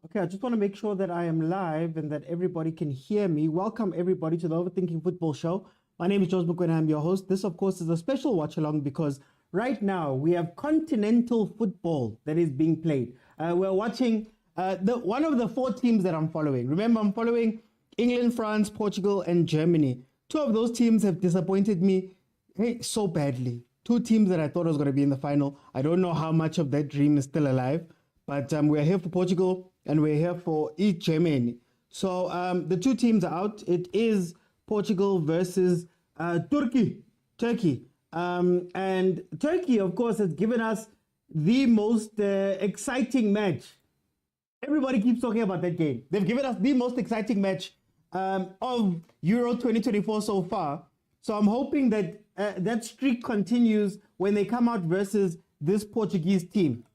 Okay, I just want to make sure that I am live and that everybody can hear me. Welcome everybody to the Overthinking Football Show. My name is Jose Mokwena. I'm your host. This, of course, is a special watch along because right now we have continental football that is being played. We're watching one of the four teams that I'm following. Remember, I'm following England, France, Portugal, and Germany. Two of those teams have disappointed me so badly. Two teams that I thought was going to be in the final. I don't know how much of that dream is still alive, but we're here for Portugal and we're here for East Germany. So the two teams are out. It is Portugal versus Turkey. And Turkey, of course, has given us the most exciting match. Everybody keeps talking about that game. They've given us the most exciting match of Euro 2024 so far. So I'm hoping that that streak continues when they come out versus this Portuguese team.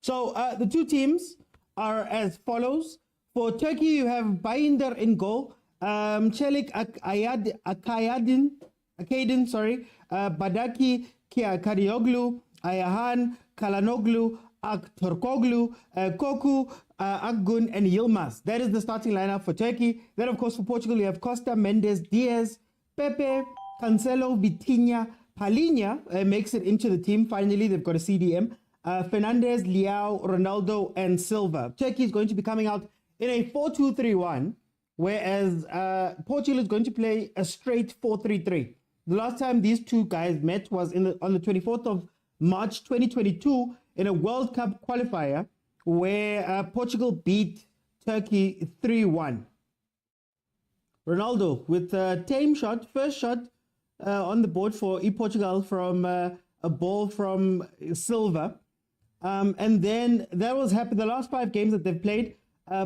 So the two teams are as follows. For Turkey, you have Bayındır in goal, Çelik Akaydın, Badaki Karioglu, Ayahan, Kalanoglu, Akturkoglu, Koku, Akgun, and Yilmaz. That is the starting lineup for Turkey. Then, of course, for Portugal, you have Costa, Mendes, Diaz, Pepe, Cancelo, Vitinha, Palhinha makes it into the team. Finally, they've got a CDM. Fernandez, Leao, Ronaldo, and Silva. Turkey is going to be coming out in a 4-2-3-1, whereas Portugal is going to play a straight 4-3-3. The last time these two guys met was on the 24th of March 2022 in a World Cup qualifier where Portugal beat Turkey 3-1. Ronaldo with a tame shot, first shot on the board for Portugal from a ball from Silva. And then that was happened. The last 5 games that they've played,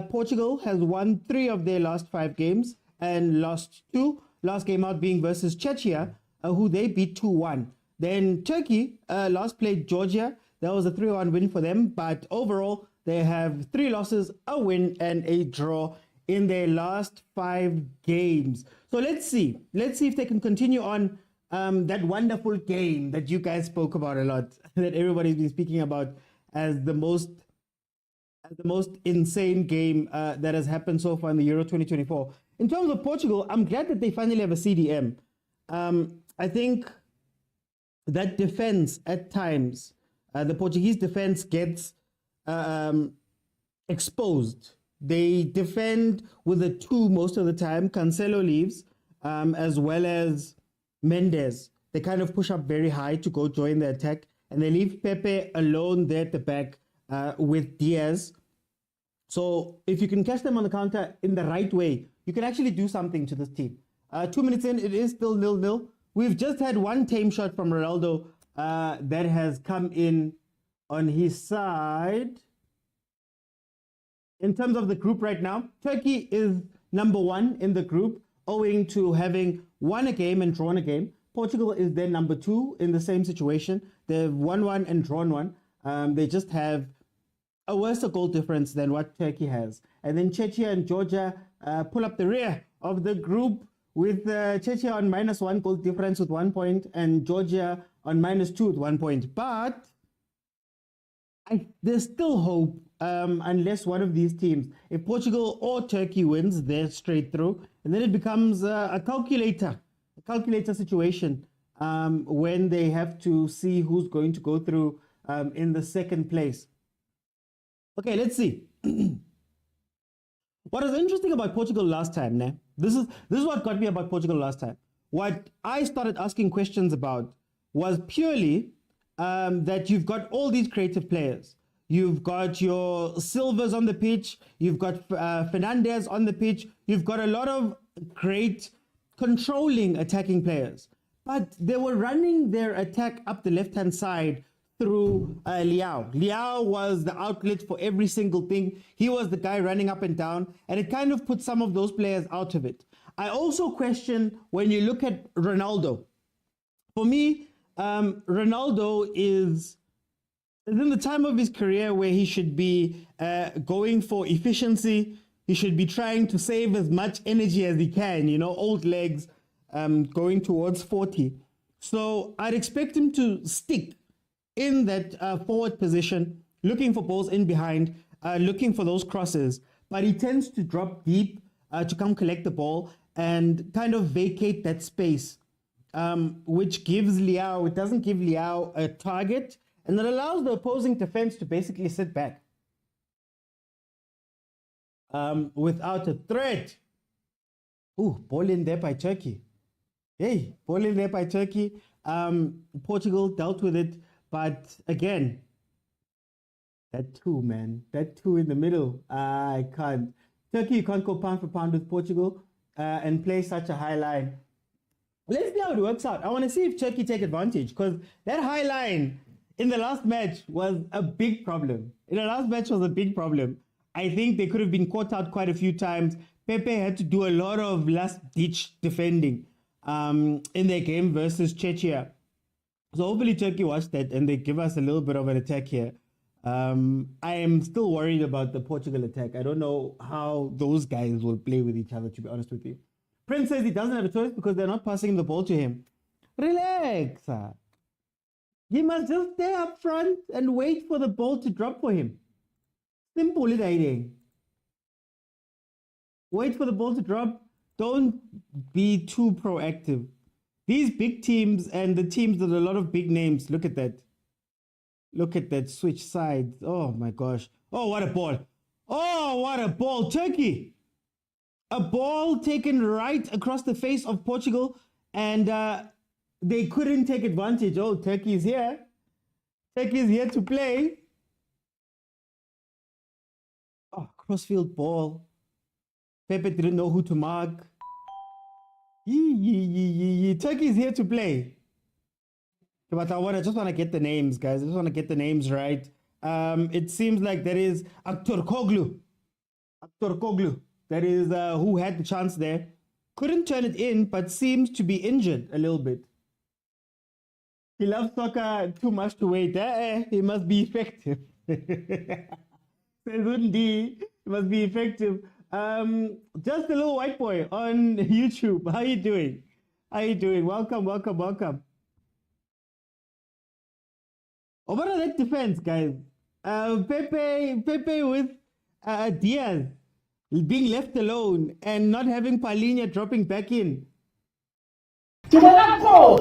Portugal has won 3 of their last 5 games and lost 2. Last game out being versus Czechia, who they beat 2-1. Then Turkey last played Georgia. That was a 3-1 win for them. But overall, they have 3 losses, a win, and a draw in their last 5 games. So let's see. Let's see if they can continue on that wonderful game that you guys spoke about a lot, that everybody's been speaking about as the most insane game that has happened so far in the Euro 2024. In terms of Portugal, I'm glad that they finally have a CDM. I think that defense at times, the Portuguese defense gets exposed. They defend with a 2 most of the time. Cancelo leaves, as well as Mendes. They kind of push up very high to go join the attack, and they leave Pepe alone there at the back with Diaz. So if you can catch them on the counter in the right way, you can actually do something to this team. 2 minutes in, it is still 0-0. We've just had one tame shot from Ronaldo that has come in on his side. In terms of the group right now, Turkey is number 1 in the group, owing to having won a game and drawn a game. Portugal is then number 2 in the same situation. They've won 1 and drawn 1. They just have a worse goal difference than what Turkey has. And then Czechia and Georgia pull up the rear of the group with Czechia on -1 goal difference with 1 point and Georgia on -2 with 1 point. But there's still hope unless one of these teams, if Portugal or Turkey wins, they're straight through. And then it becomes a calculator situation when they have to see who's going to go through in the second place. Okay, let's see. What was interesting about Portugal last time, this is what got me about Portugal last time. What I started asking questions about was purely that you've got all these creative players. You've got your Silvas on the pitch. You've got Fernandez on the pitch. You've got a lot of great controlling attacking players. But they were running their attack up the left-hand side through Leao. Leao was the outlet for every single thing. He was the guy running up and down, and it kind of put some of those players out of it. I also question when you look at Ronaldo. For me, Ronaldo is in the time of his career where he should be going for efficiency. He should be trying to save as much energy as he can, old legs, going towards 40. So I'd expect him to stick in that forward position looking for balls in behind, looking for those crosses. But he tends to drop deep to come collect the ball and kind of vacate that space, which gives Liao, it doesn't give Liao a target, and it allows the opposing defense to basically sit back without a threat. Ooh, ball in there by Turkey. Hey, ball in there by Turkey. Portugal dealt with it, but again, that two, man, that two in the middle, I can't. Turkey, you can't go pound for pound with Portugal and play such a high line. Let's see how it works out. I want to see if Turkey take advantage, because that high line in the last match was a big problem. I think they could have been caught out quite a few times. Pepe had to do a lot of last-ditch defending in their game versus Czechia. So hopefully Turkey watched that and they give us a little bit of an attack here. I am still worried about the Portugal attack. I don't know how those guys will play with each other, to be honest with you. Prince says he doesn't have a choice because they're not passing the ball to him. Relax. He must just stay up front and wait for the ball to drop for him. Simple, dating. Wait for the ball to drop. Don't be too proactive. These big teams and the teams with a lot of big names, look at that. Look at that switch sides. Oh my gosh. Oh, what a ball. Oh, what a ball. Turkey. A ball taken right across the face of Portugal, and they couldn't take advantage. Oh, Turkey is here. Turkey is here to play. Oh, crossfield ball. Pepe didn't know who to mark. Turkey is here to play. But I just want to get the names, guys. I just want to get the names right. It seems like there is Aktorkoglu. That is who had the chance there. Couldn't turn it in, but seems to be injured a little bit. He loves soccer too much to wait. He must be effective. He must be effective. Just a little white boy on YouTube. How you doing? Welcome. Oh, what are that defense, guys? Pepe with Diaz being left alone and not having Paulinho dropping back in. I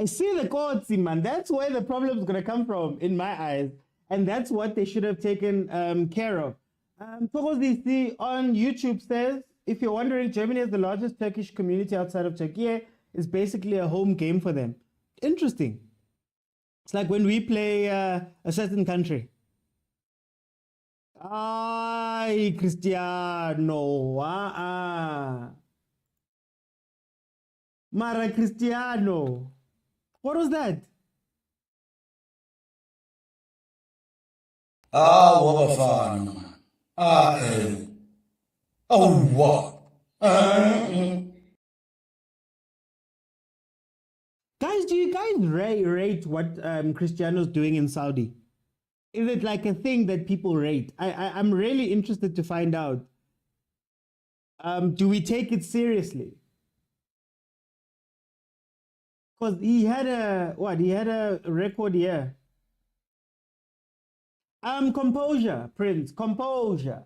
see the courts, man. That's where the problem is going to come from, in my eyes. And that's what they should have taken care of. Tokozisi on YouTube says, if you're wondering, Germany is the largest Turkish community outside of TÜRKIYE. It's basically a home game for them. Interesting. It's like when we play a certain country. Ay, Cristiano. Mara Cristiano. What was that? Bafana. Oh, what? Guys, do you guys rate what Cristiano's doing in Saudi? Is it like a thing that people rate? I'm really interested to find out. Do we take it seriously? Because he had a record here. Composure, Prince, composure.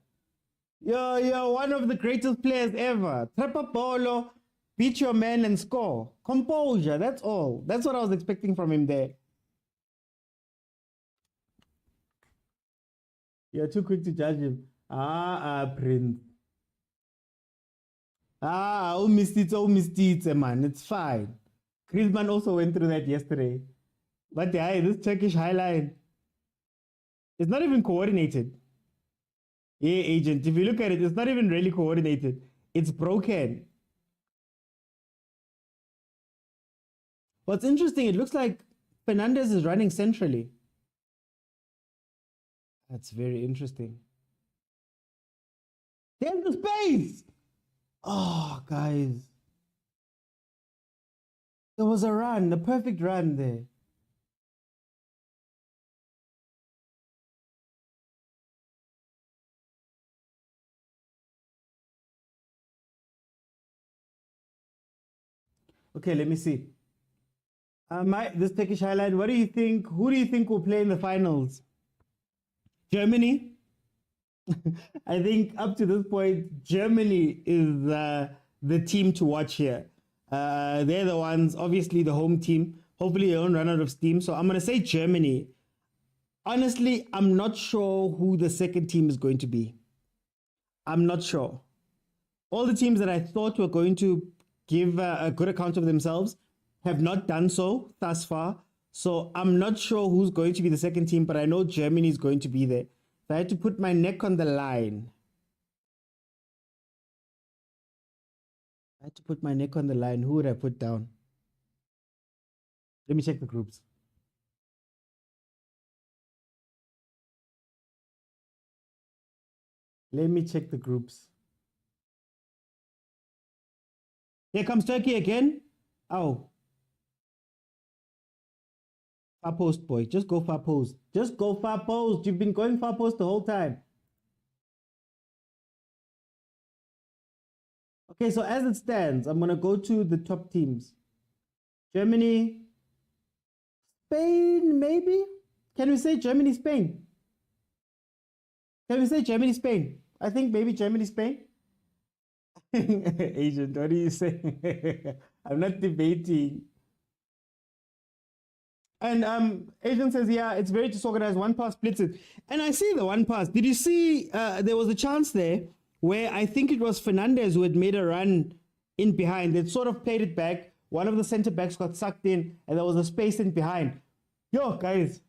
You're one of the greatest players ever. Trepa polo, beat your man and score. Composure, that's all. That's what I was expecting from him there. You're too quick to judge him. Prince. Missed it, man. It's fine. Griezmann also went through that yesterday. But yeah, this Turkish highline, it's not even coordinated. Yeah, agent, if you look at it, it's not even really coordinated. It's broken. What's interesting, it looks like Fernandez is running centrally. That's very interesting. There's the space! Oh, guys. There was a run, a perfect run there. Okay, let me see. This Turkish highlight, what do you think? Who do you think will play in the finals? Germany? I think up to this point, Germany is the team to watch here. They're the ones, obviously the home team. Hopefully they don't run out of steam. So I'm going to say Germany. Honestly, I'm not sure who the second team is going to be. I'm not sure. All the teams that I thought were going to give a good account of themselves have not done so thus far. So I'm not sure who's going to be the second team, but I know Germany is going to be there. So I had to put my neck on the line. Who would I put down? Let me check the groups. Here comes Turkey again. Oh. Far post, boy. Just go far post. You've been going far post the whole time. Okay, so as it stands, I'm going to go to the top teams. Germany. Spain, maybe? Can we say Germany, Spain? I think maybe Germany, Spain. Agent, what do you say? I'm not debating. And Agent says, yeah, it's very disorganized. One pass splits it. And I see the one pass. Did you see there was a chance there where I think it was Fernandez who had made a run in behind. They'd sort of played it back. One of the center backs got sucked in and there was a space in behind. Yo, guys.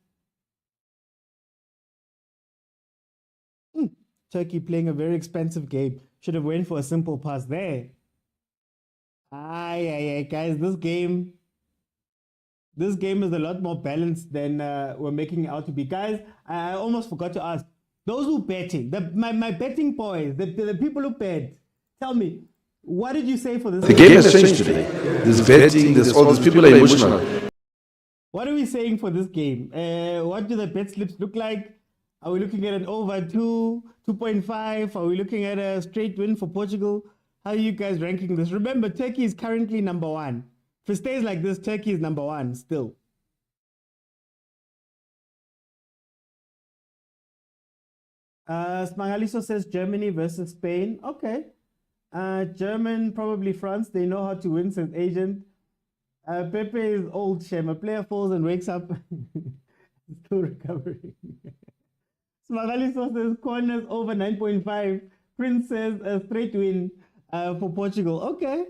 Turkey playing a very expensive game. Should have went for a simple pass there. Guys, this game is a lot more balanced than we're making it out to be. Guys, I almost forgot to ask. Those who betting, my betting boys, the people who bet, tell me, what did you say for this? The game has changed today. There's betting, there's all these people are emotional. What are we saying for this game? What do the bet slips look like? Are we looking at an over 2.5? Are we looking at a straight win for Portugal? How are you guys ranking this? Remember, Turkey is currently number one. If it stays like this, Turkey is number one still. Smangaliso says Germany versus Spain. Okay. German, probably France. They know how to win, says Agent. Pepe is old, Shem. A player falls and wakes up. Still recovering. Smangaliso says corners over 9.5. Prince says a straight win for Portugal. Okay.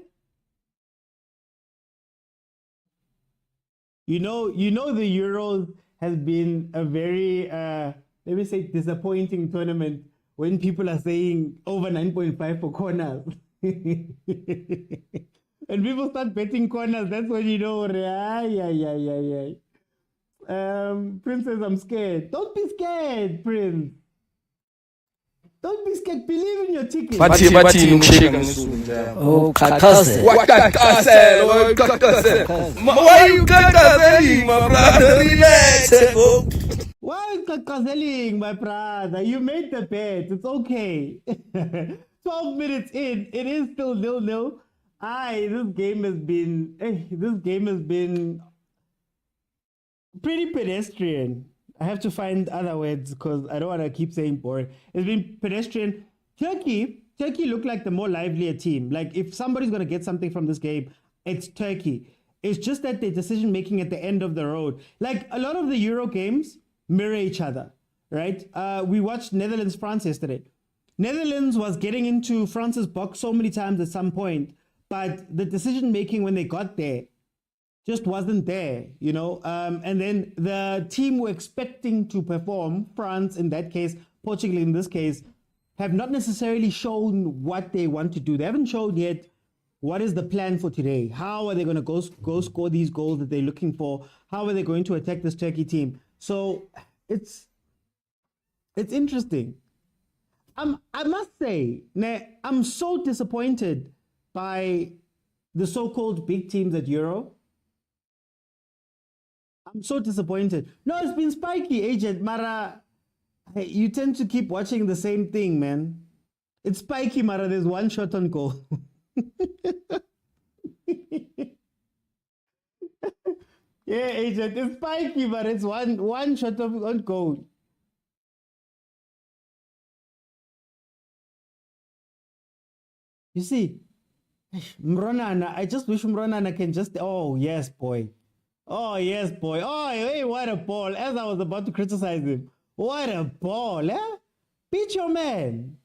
You know the Euros has been a very let me say disappointing tournament when people are saying over 9.5 for corners. When people start betting corners, that's when you know. Prince says, I'm scared. Don't be scared, Prince. Don't be scared. Believe in your ticket. Oh, kakase. What kakase? Why you kakaseling, my brother? Relax. Why kakaseling, my brother? You made the bet. It's okay. 12 minutes in, it is still 0-0. This game has been pretty pedestrian. I have to find other words because I don't want to keep saying boring. It's been pedestrian. Turkey looked like the more livelier team. Like if somebody's going to get something from this game, it's Turkey. It's just that the decision making at the end of the road. Like a lot of the Euro games mirror each other, right? We watched Netherlands-France yesterday. Netherlands was getting into France's box so many times at some point, but the decision making when they got there just wasn't there, you know. And then the team we're expecting to perform, France in that case, Portugal in this case, have not necessarily shown what they want to do. They haven't shown yet what is the plan for today. How are they going to go score these goals that they're looking for? How are they going to attack this Turkey team? So it's interesting. I must say, I'm so disappointed by the so-called big teams at Euro. I'm so disappointed. No, it's been spiky, Agent Mara. Hey, you tend to keep watching the same thing, man. It's spiky, Mara. There's one shot on goal. Yeah, agent, it's spiky, but it's one shot on goal. You see, Mronana, I just wish Mronana can just, oh, yes, boy. Oh, yes, boy. Oh, hey, what a ball. As I was about to criticize him. What a ball, eh? Beat your man.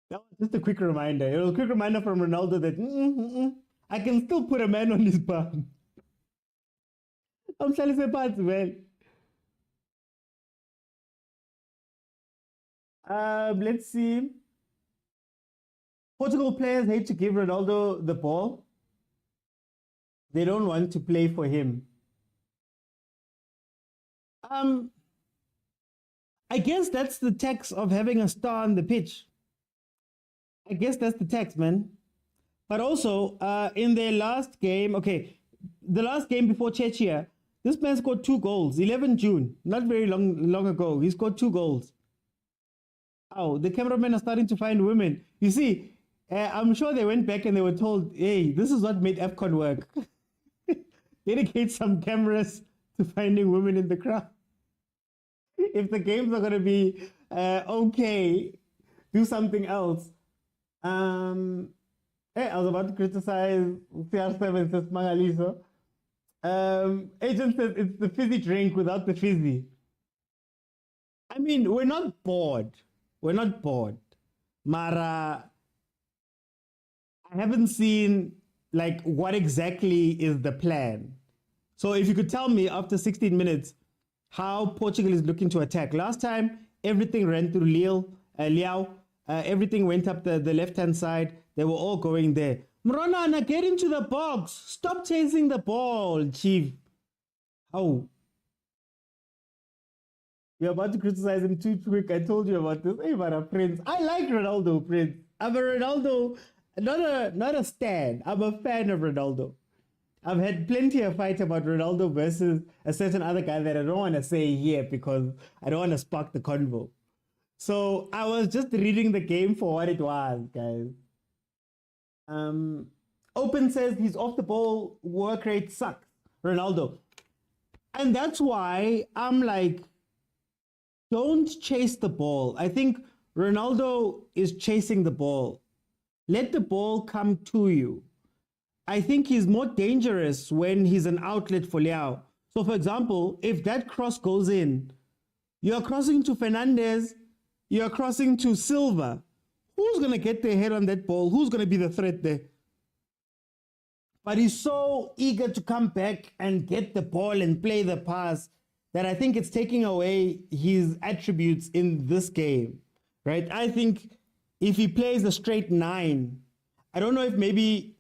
That was just a quick reminder. It was a quick reminder from Ronaldo that I can still put a man on his bum. I'm telling you, parts, man. Let's see. Portugal players hate to give Ronaldo the ball. They don't want to play for him. I guess that's the tax of having a star on the pitch. I guess that's the tax, man. But also, in their last game, okay, the last game before Czechia, this man scored 2 goals. 11 June, not very long ago. He scored 2 goals. Oh, the cameramen are starting to find women. You see, I'm sure they went back and they were told, hey, this is what made AFCON work. Dedicate some cameras to finding women in the crowd. If the games are going to be okay, do something else. Hey, I was about to criticize CR7 says Mangaliso. Agent says it's the fizzy drink without the fizzy. I mean, we're not bored. We're not bored. Mara, I haven't seen like what exactly is the plan. So if you could tell me after 16 minutes how Portugal is looking to attack. Last time, everything ran through Liao. Everything went up the left-hand side. They were all going there. Mronana, get into the box. Stop chasing the ball, Chief. Oh. You're about to criticize him too quick. I told you about this. Hey, but Prince. I like Ronaldo, Prince. I'm a Ronaldo, not a stan. I'm a fan of Ronaldo. I've had plenty of fight about Ronaldo versus a certain other guy that I don't want to say here because I don't want to spark the convo. So I was just reading the game for what it was, guys. Open says he's off the ball, work rate sucks, Ronaldo. And that's why I'm like, don't chase the ball. I think Ronaldo is chasing the ball. Let the ball come to you. I think he's more dangerous when he's an outlet for Liao. So, for example, if that cross goes in, you're crossing to Fernandez, you're crossing to Silva. Who's going to get their head on that ball? Who's going to be the threat there? But he's so eager to come back and get the ball and play the pass that I think it's taking away his attributes in this game, right? I think if he plays a straight 9, I don't know if maybe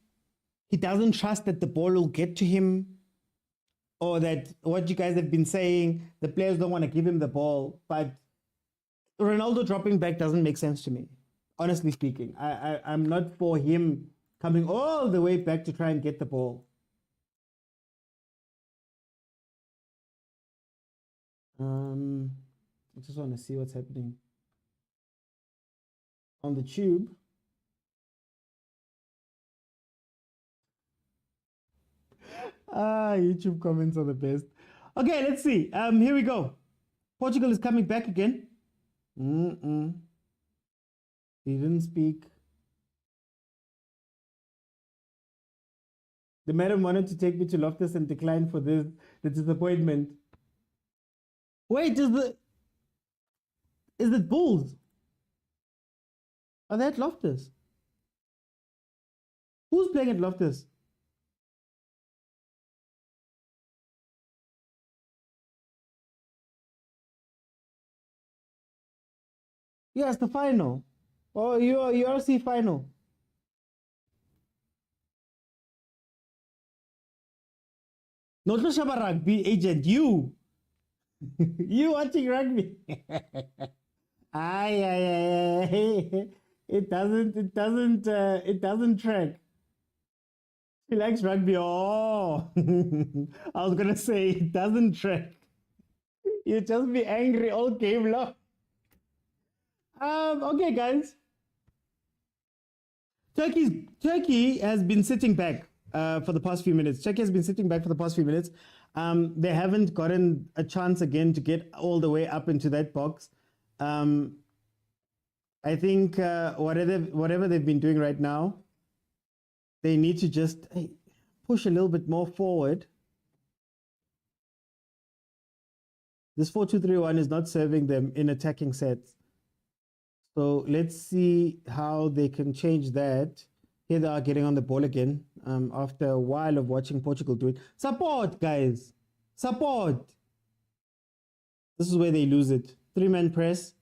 he doesn't trust that the ball will get to him, or that what you guys have been saying, the players don't want to give him the ball. But Ronaldo dropping back doesn't make sense to me, honestly speaking. I'm not for him coming all the way back to try and get the ball. I just want to see what's happening on the tube. YouTube comments are the best. Okay, let's see. Here we go. Portugal is coming back again. He didn't speak. The madam wanted to take me to Loftus and declined for the disappointment. Wait, is it Bulls? Are they at Loftus? Who's playing at Loftus? Yes, the final. Oh, URC final. Not the rugby agent, you. You watching rugby. It doesn't track. She likes rugby. Oh, I was gonna say it doesn't track. You just be angry all game long. Okay, guys. Turkey has been sitting back. for the past few minutes. Turkey has been sitting back for the past few minutes. They haven't gotten a chance again to get all the way up into that box. I think whatever they've been doing right now, they need to just push a little bit more forward. This 4-2-3-1 is not serving them in attacking sets. So let's see how they can change that. Here they are getting on the ball again after a while of watching Portugal do it. Support, guys. Support. This is where they lose it. 3-man press.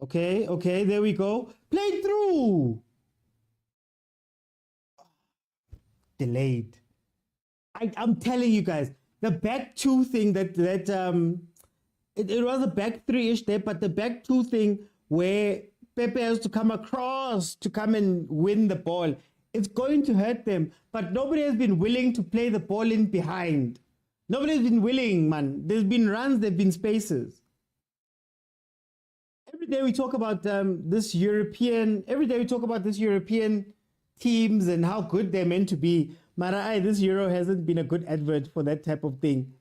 Okay, there we go. Play through. Delayed. I'm telling you guys, the back two thing it was a back three-ish there, but the back two thing where Pepe has to come across to come and win the ball, it's going to hurt them. But nobody has been willing to play the ball in behind. Nobody's been willing, man. There's been runs, there've been spaces. Every day we talk about this European teams and how good they're meant to be. Mara, this Euro hasn't been a good advert for that type of thing.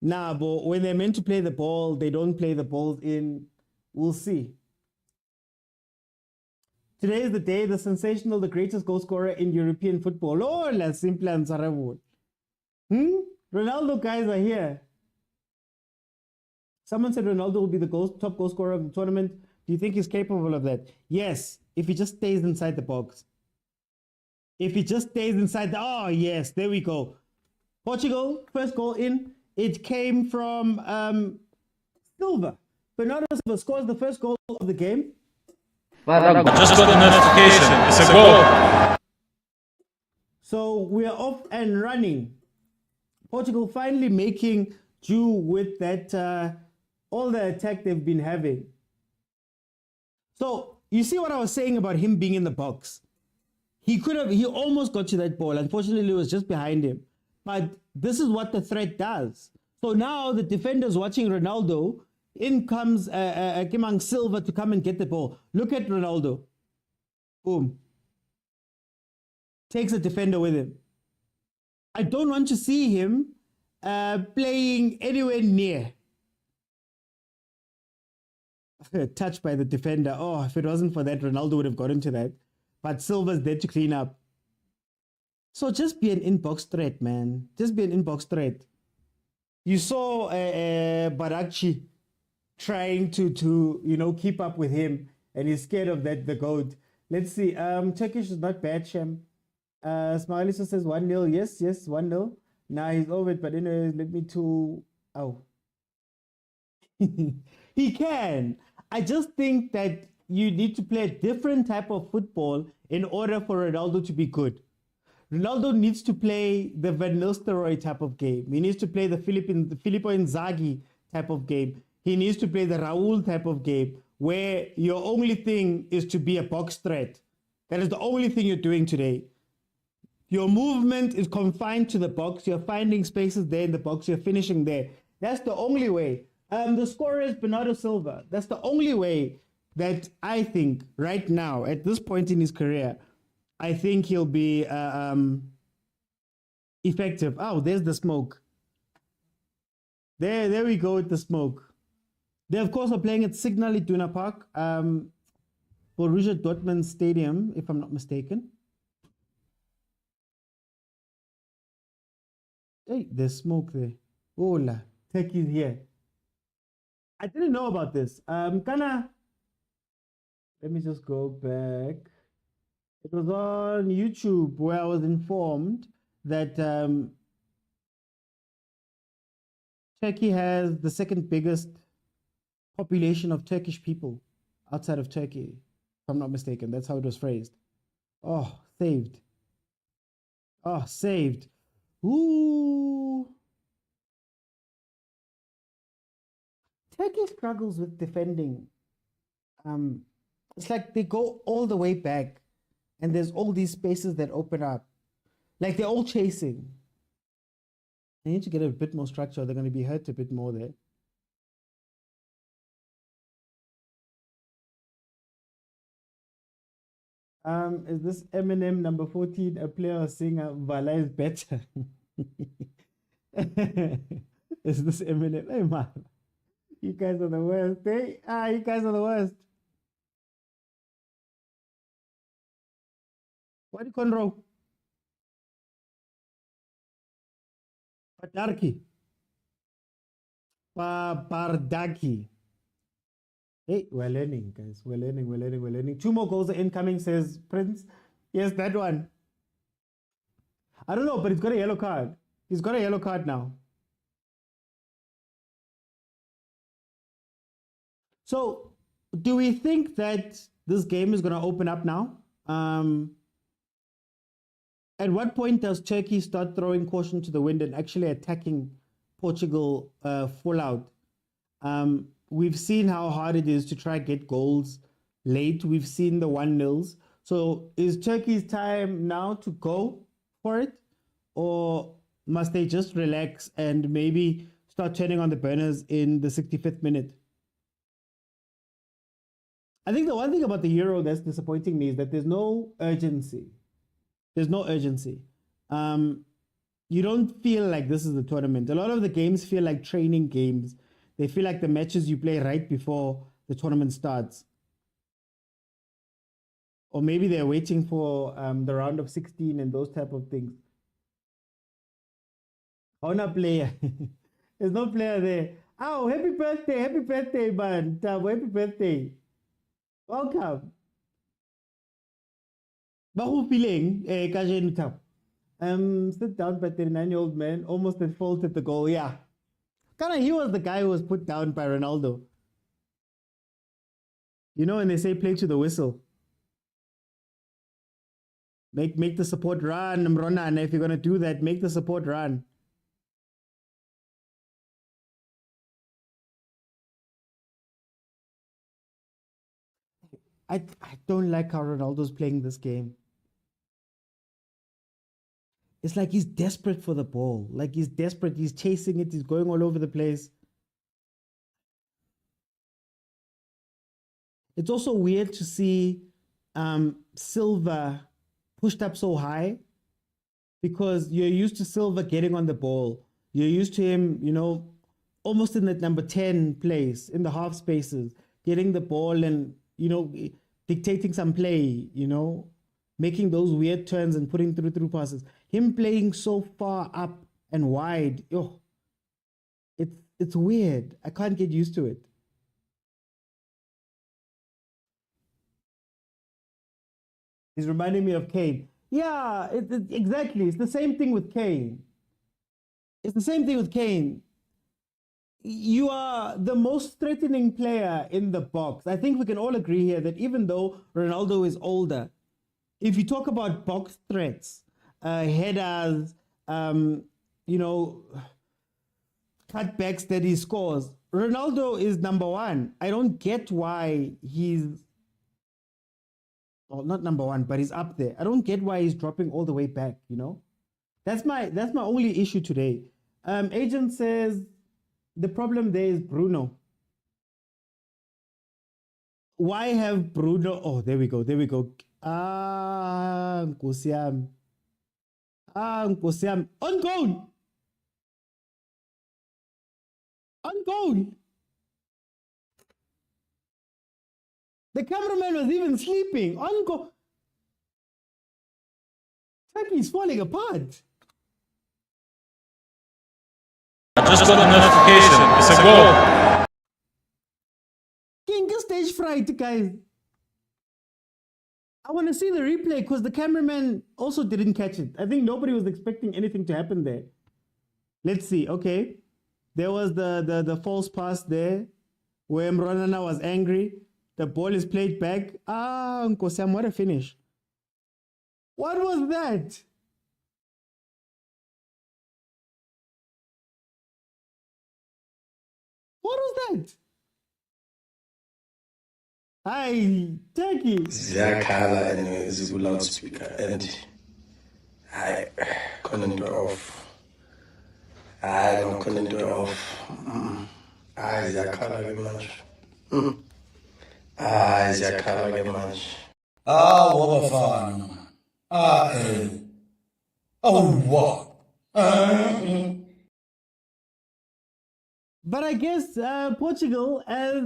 Nah, but when they're meant to play the ball, they don't play the balls in. We'll see. Today is the day, the sensational, the greatest goal scorer in European football. Oh, la simple and Sarawood. Ronaldo guys are here. Someone said Ronaldo will be the top goal scorer of the tournament. Do you think he's capable of that? Yes, if he just stays inside the box. If he just stays inside the... Oh, yes, there we go. Portugal, first goal in. It came from Silva. Bernardo Silva scores the first goal of the game. I just got a notification. It's a goal. So we are off and running. Portugal finally making do with that, all the attack they've been having. So you see what I was saying about him being in the box. He almost got to that ball. Unfortunately, it was just behind him. But this is what the threat does. So now the defender's watching Ronaldo. In comes Kimang Silva to come and get the ball. Look at Ronaldo. Boom. Takes a defender with him. I don't want to see him playing anywhere near. Touched by the defender. Oh, if it wasn't for that, Ronaldo would have got into that. But Silva's there to clean up. So just be an inbox threat, man. Just be an inbox threat. You saw Barakci trying to keep up with him, and he's scared of that, the goat. Let's see. Turkish is not bad, Shem. Smiley says 1-0. Yes, 1-0. Nah, he's over it, but anyways, let me to... Oh. He can. I just think that you need to play a different type of football in order for Ronaldo to be good. Ronaldo needs to play the Van Nistelrooy type of game. He needs to play the Filippo Inzaghi type of game. He needs to play the Raul type of game where your only thing is to be a box threat. That is the only thing you're doing today. Your movement is confined to the box. You're finding spaces there in the box. You're finishing there. That's the only way. The scorer is Bernardo Silva. That's the only way that I think right now, at this point in his career, I think he'll be effective. Oh, there's the smoke. There we go with the smoke. They, of course, are playing at Signal Iduna Park, Borussia Dortmund Stadium, if I'm not mistaken. Hey, there's smoke there. Hola, Turkey's here. I didn't know about this. Let me just go back. It was on YouTube where I was informed that Turkey has the second biggest population of Turkish people outside of Turkey, if I'm not mistaken. That's how it was phrased. Oh, saved. Oh, saved. Ooh. Turkey struggles with defending. It's like they go all the way back and there's all these spaces that open up. Like they're all chasing. They need to get a bit more structure. They're going to be hurt a bit more there. Is this Eminem number 14 a player or singer? Vala is better. Is this Eminem? Hey man, you guys are the worst, eh? You guys are the worst. What do you call Patarki. Bardaki. Hey, we're learning, guys. We're learning. 2 more goals are incoming, says Prince. Yes, that one. I don't know, but he's got a yellow card. He's got a yellow card now. So, do we think that this game is going to open up now? At what point does Turkey start throwing caution to the wind and actually attacking Portugal full out? We've seen how hard it is to try get goals late. We've seen the 1-0s. So is Turkey's time now to go for it? Or must they just relax and maybe start turning on the burners in the 65th minute? I think the one thing about the Euro that's disappointing me is that there's no urgency. There's no urgency. You don't feel like this is the tournament. A lot of the games feel like training games. They feel like the matches you play right before the tournament starts. Or maybe they're waiting for the round of 16 and those type of things. On a player. There's no player there. Oh, happy birthday, man. Tabo, happy birthday. Welcome. Bahu feeling, Kajenu Tabo. Sit down by 39-year-old man, almost at fault at the goal. Yeah. Kinda, he was the guy who was put down by Ronaldo. You know when they say play to the whistle. Make the support run, Mrona, and if you're gonna do that, make the support run. I don't like how Ronaldo's playing this game. It's like he's desperate for the ball. Like he's desperate. He's chasing it. He's going all over the place. It's also weird to see Silva pushed up so high because you're used to Silva getting on the ball. You're used to him, you know, almost in that number 10 place, in the half spaces, getting the ball and, you know, dictating some play, you know, making those weird turns and putting through passes. Him playing so far up and wide, it's weird. I can't get used to it. He's reminding me of Kane. Yeah, exactly. It's the same thing with Kane. It's the same thing with Kane. You are the most threatening player in the box. I think we can all agree here that even though Ronaldo is older, if you talk about box threats, headers, you know, cutbacks that he scores, Ronaldo is number one. I don't get why he's, well, not number one, but he's up there. I don't get why he's dropping all the way back, you know? That's my only issue today. Agent says the problem there is Bruno. Why have Bruno? Oh, there we go. Nkosiam. Nkosiam. On goal. The cameraman was even sleeping. On goal. Turkey's falling apart. I just got a notification. It's a goal. King stage fright, guys. I want to see the replay because the cameraman also didn't catch it. I think nobody was expecting anything to happen there. Let's see. Okay. There was the false pass there where Mronana was angry. The ball is played back. Nkosiam, what a finish. What was that? What was that? Hi, Turkey. Ziyakhala and Zigu loudspeaker and I couldn't do it off. I don't couldn't do it off. Ziyakhala very much. Ziyakhala very much. Bafana, man. What? But I guess Portugal, as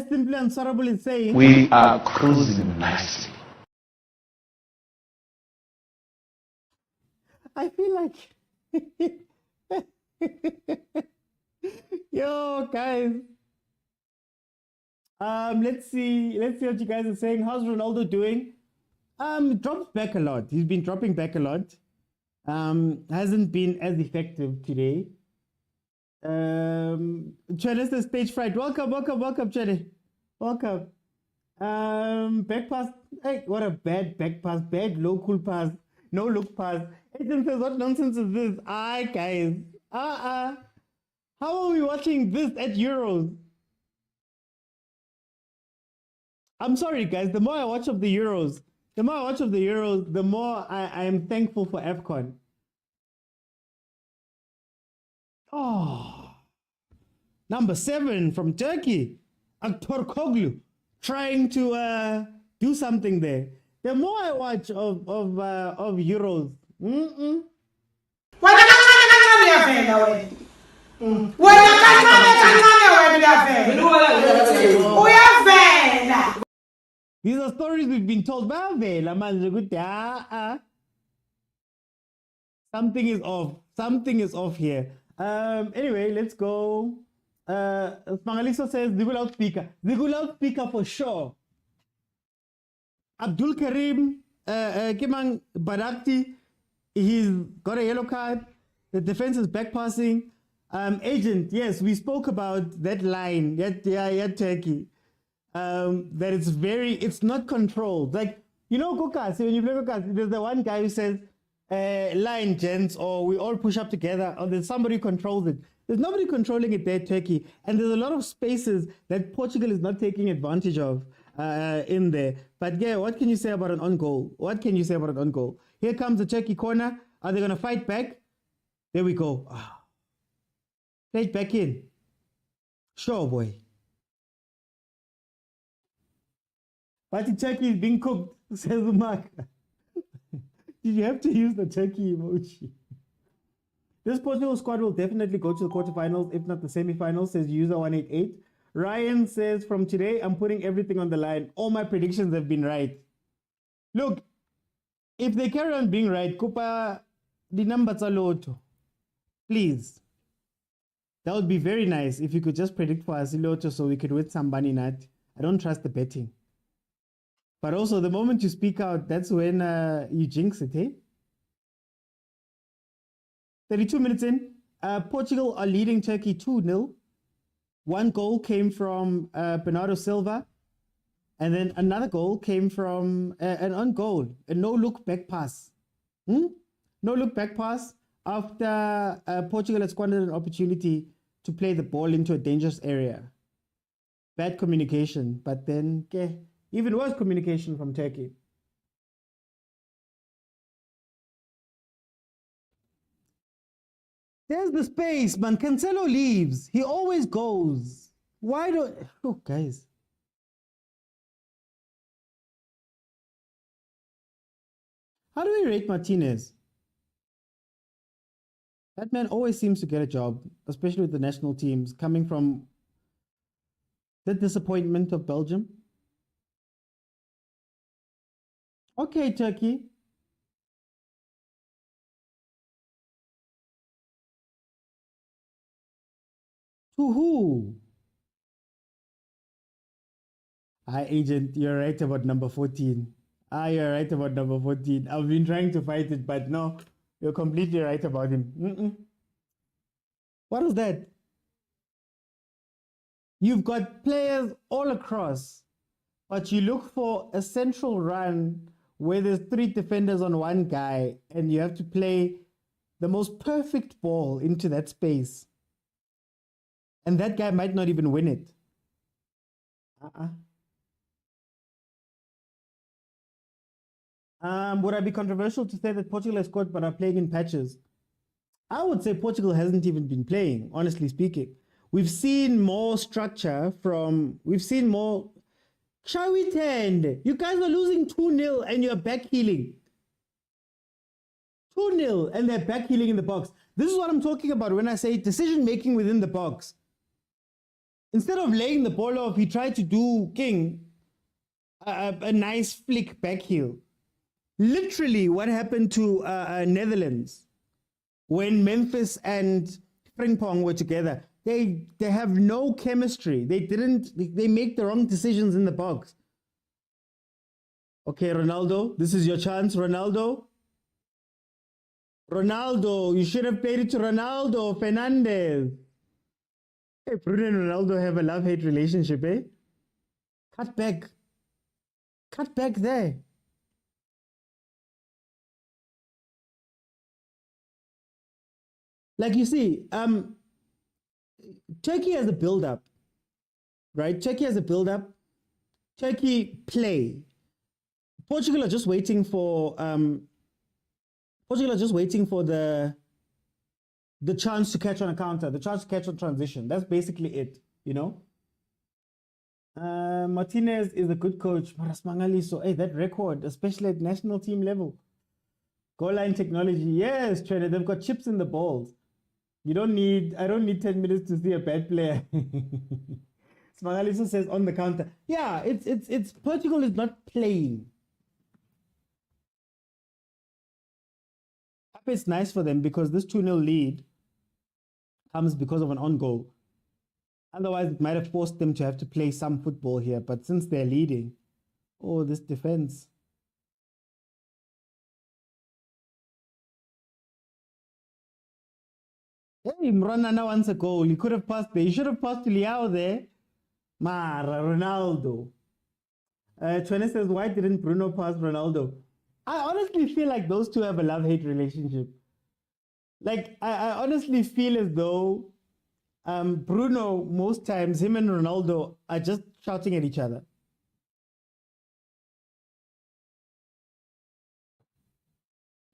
Simply Unsorrowable is saying, We are cruising nicely. I feel like, yo, guys. Let's see what you guys are saying. How's Ronaldo doing? Drops back a lot. He's been dropping back a lot. Hasn't been as effective today. Chene says stage fright. Welcome, Chene. Welcome. Back pass. Hey, what a bad back pass. Bad local pass. No look pass. Ethan says, what nonsense is this? Guys. How are we watching this at Euros? I'm sorry, guys. The more I watch of the Euros, the more I am thankful for AFCON. Oh, number 7 from Turkey, Aktorkoglu, trying to do something there. The more I watch of Euros, these are stories we've been told. Something is off. Something is off here. Anyway, let's go. Spangaliso says Zigu loudspeaker. Zigu loudspeaker for sure. Abdul Karim Kimang Barakti, he's got a yellow card. The defense is back passing. Agent, yes, we spoke about that line. Yeah, Turkey. That it's not controlled. Like, you know, Kokasi, when you play Kokasi, there's the one guy who says, line, gents, or we all push up together, or there's somebody who controls it. There's nobody controlling it there, Turkey. And there's a lot of spaces that Portugal is not taking advantage of in there. But yeah, what can you say about an on goal? Here comes the Turkey corner. Are they going to fight back? There we go. Play it back in. Sure, boy. But the turkey is being cooked, says Mark. Did you have to use the turkey emoji? This Portugal squad will definitely go to the quarterfinals, if not the semifinals, says user188. Ryan says, from today, I'm putting everything on the line. All my predictions have been right. Look, if they carry on being right, Kupa, the numbers are low too. Please. That would be very nice if you could just predict for us Iloto so we could win some money nut. I don't trust the betting. But also, the moment you speak out, that's when you jinx it, eh? 32 minutes in. Portugal are leading Turkey 2-0. One goal came from Bernardo Silva. And then another goal came from an on goal, a no-look back pass. No-look back pass after Portugal had squandered an opportunity to play the ball into a dangerous area. Bad communication, but then even worse communication from Turkey. There's the space, man. Cancelo leaves. He always goes. Why don't... Oh, guys. How do we rate Martinez? That man always seems to get a job, especially with the national teams, coming from the disappointment of Belgium. Okay, Turkey. To who? Hi, Agent. You're right about number 14. You're right about number 14. I've been trying to fight it, but no, you're completely right about him. What is that? You've got players all across, but you look for a central run where there's 3 defenders on one guy, and you have to play the most perfect ball into that space. And that guy might not even win it. Would I be controversial to say that Portugal has scored but are playing in patches? I would say Portugal hasn't even been playing, honestly speaking. We've seen more structure from... We've seen more Shall we tend? You guys are losing 2-0 and you're back healing. 2-0 and they're back healing in the box. This is what I'm talking about when I say decision making within the box. Instead of laying the ball off, he tried to do a nice flick back heel. Literally what happened to Netherlands when Memphis and Frimpong were together. They have no chemistry. They make the wrong decisions in the box. Okay, Ronaldo, this is your chance, Ronaldo. Ronaldo, you should have played it to Ronaldo Fernandez. Hey, Bruno and Ronaldo have a love-hate relationship, eh? Cut back. Cut back there. Like you see, Turkey has a build-up, right? Turkey has a build-up. Turkey play. Portugal are just waiting for the chance to catch on a counter, the chance to catch on transition. That's basically it, you know. Martinez is a good coach, so hey, that record, especially at national team level. Goal line technology, yes, trainer. They've got chips in the balls. I don't need 10 minutes to see a bad player. Smangaliso says on the counter. Yeah, it's Portugal is not playing. It's nice for them because this 2-0 lead comes because of an on goal. Otherwise, it might have forced them to have to play some football here. But since they're leading, oh, this defense. Hey, Mrana now wants a goal. He could have passed there. He should have passed to Liao there. Mara, Ronaldo. Twene says, why didn't Bruno pass Ronaldo? I honestly feel like those two have a love-hate relationship. Like, I honestly feel as though Bruno, most times, him and Ronaldo are just shouting at each other.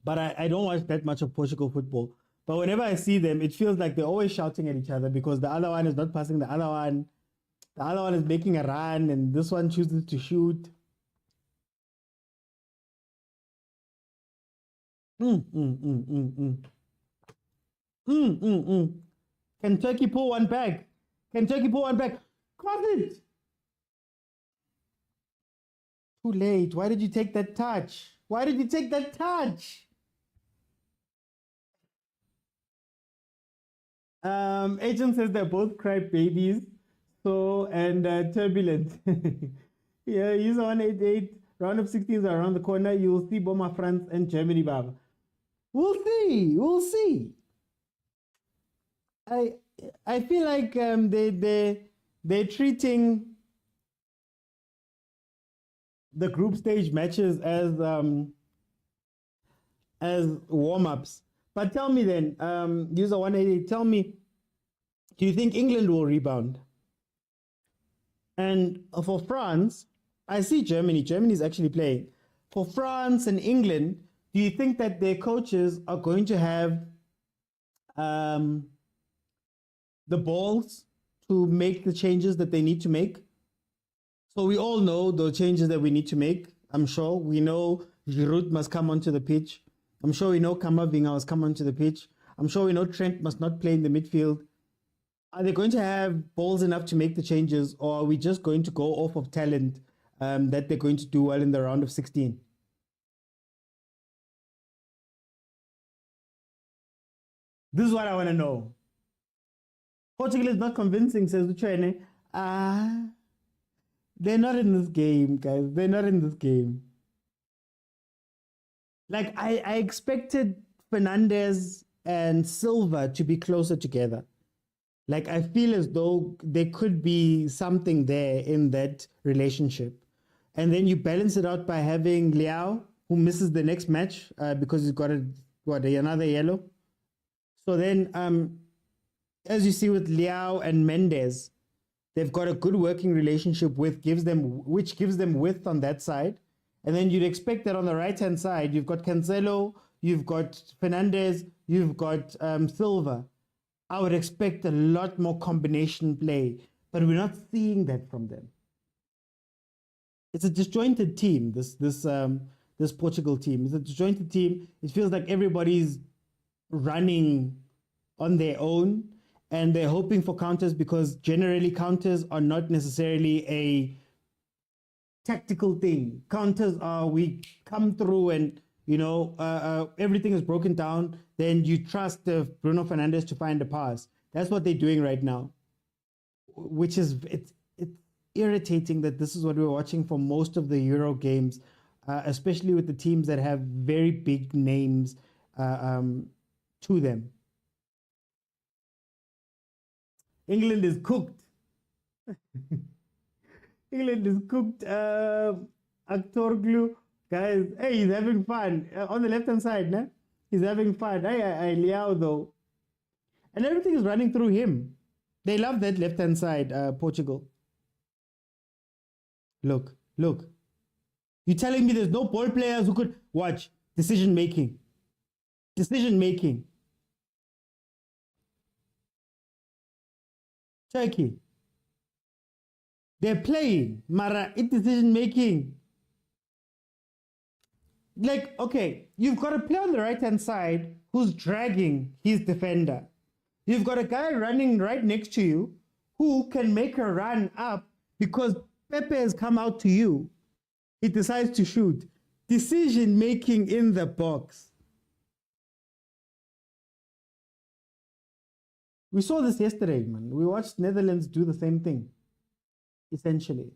But I don't watch that much of Portugal football. But whenever I see them, it feels like they're always shouting at each other because the other one is not passing the other one. The other one is making a run and this one chooses to shoot. Can Turkey pull one back? Can Turkey pull one back? Cross it! Too late. Why did you take that touch? Why did you take that touch? Agent says they're both cry babies. So, and turbulent. Yeah, he's 188. Round of 16s are around the corner. You'll see Boma, France, and Germany, Baba. We'll see. We'll see. I feel like they're treating the group stage matches as warm-ups. But tell me then, user 188, tell me, do you think England will rebound? And for France, I see Germany. Germany is actually playing. For France and England, do you think that their coaches are going to have the balls to make the changes that they need to make? So we all know the changes that we need to make. I'm sure we know Giroud must come onto the pitch. I'm sure we know Kamavinga must come onto the pitch. I'm sure we know Trent must not play in the midfield. Are they going to have balls enough to make the changes, or are we just going to go off of talent that they're going to do well in the round of 16? This is what I want to know. Portugal is not convincing, says Uchene. They're not in this game, guys. They're not in this game. Like, I expected Fernandez and Silva to be closer together. Like, I feel as though there could be something there in that relationship. And then you balance it out by having Liao, who misses the next match because he's got another yellow. So then, as you see with Liao and Mendes, they've got a good working relationship which gives them width on that side. And then you'd expect that on the right-hand side, you've got Cancelo, you've got Fernandez, you've got Silva. I would expect a lot more combination play, but we're not seeing that from them. it's a disjointed team. This Portugal team. It's a disjointed team. It feels like everybody's running on their own, and they're hoping for counters because generally counters are not necessarily a tactical thing. Counters are we come through and everything is broken down. Then you trust Bruno Fernandes to find a pass. That's what they're doing right now, which is it's irritating that this is what we're watching for most of the Euro games, especially with the teams that have very big names to them. England is cooked. England is cooked. Aktoroglu, guys, hey, he's having fun. On the left-hand side, nah? He's having fun. Hey, Liao, though. And everything is running through him. They love that left-hand side, Portugal. Look. You're telling me there's no ball players who could watch decision-making. Turkey. They're playing, Mara, it's decision-making. Like, okay, you've got a player on the right-hand side who's dragging his defender. You've got a guy running right next to you who can make a run up because Pepe has come out to you. He decides to shoot. Decision-making in the box. We saw this yesterday, man. We watched Netherlands do the same thing, essentially.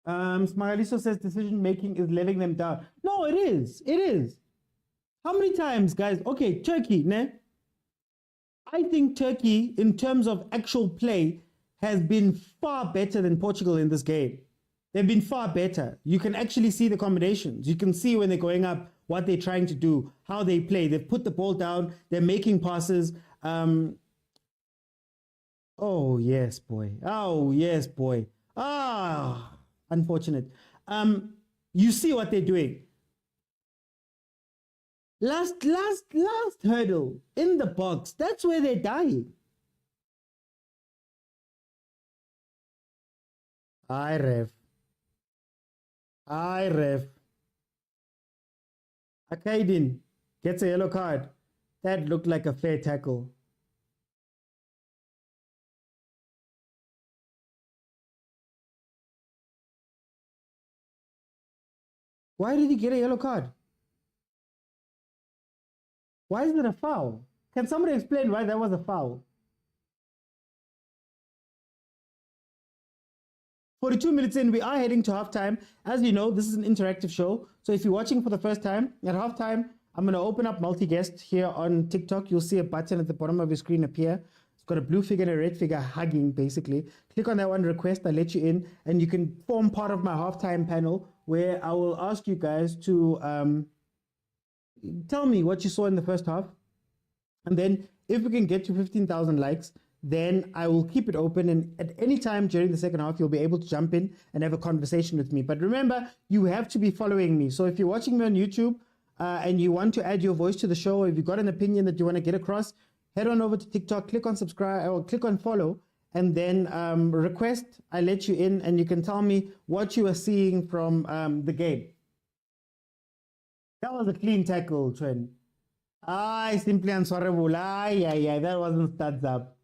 Smagaliso says decision-making is letting them down. No, it is. It is. How many times, guys? Okay, Turkey, ne? I think Turkey, in terms of actual play, has been far better than Portugal in this game. They've been far better. You can actually see the combinations. You can see when they're going up, what they're trying to do, how they play. They've put the ball down. They're making passes. Oh, yes, boy. Oh, yes, boy. Ah, unfortunate. You see what they're doing. Last hurdle in the box. That's where they're dying. Aye, ref. Akaidin gets a yellow card. That looked like a fair tackle. Why did he get a yellow card? Why is it a foul? Can somebody explain why that was a foul? 42 minutes in, we are heading to halftime. As you know, this is an interactive show. So if you're watching for the first time, at halftime, I'm going to open up multi-guest here on TikTok. You'll see a button at the bottom of your screen appear. It's got a blue figure and a red figure hugging, basically. Click on that one, request, I'll let you in. And you can form part of my halftime panel where I will ask you guys to tell me what you saw in the first half. And then if we can get to 15,000 likes, then I will keep it open, and at any time during the second half, you'll be able to jump in and have a conversation with me. But remember, you have to be following me. So if you're watching me on YouTube and you want to add your voice to the show, or if you've got an opinion that you want to get across, head on over to TikTok, click on subscribe or click on follow, and then request, I let you in, and you can tell me what you are seeing from the game. That was a clean tackle, Trent. Simply unsorrowful. That wasn't stats up.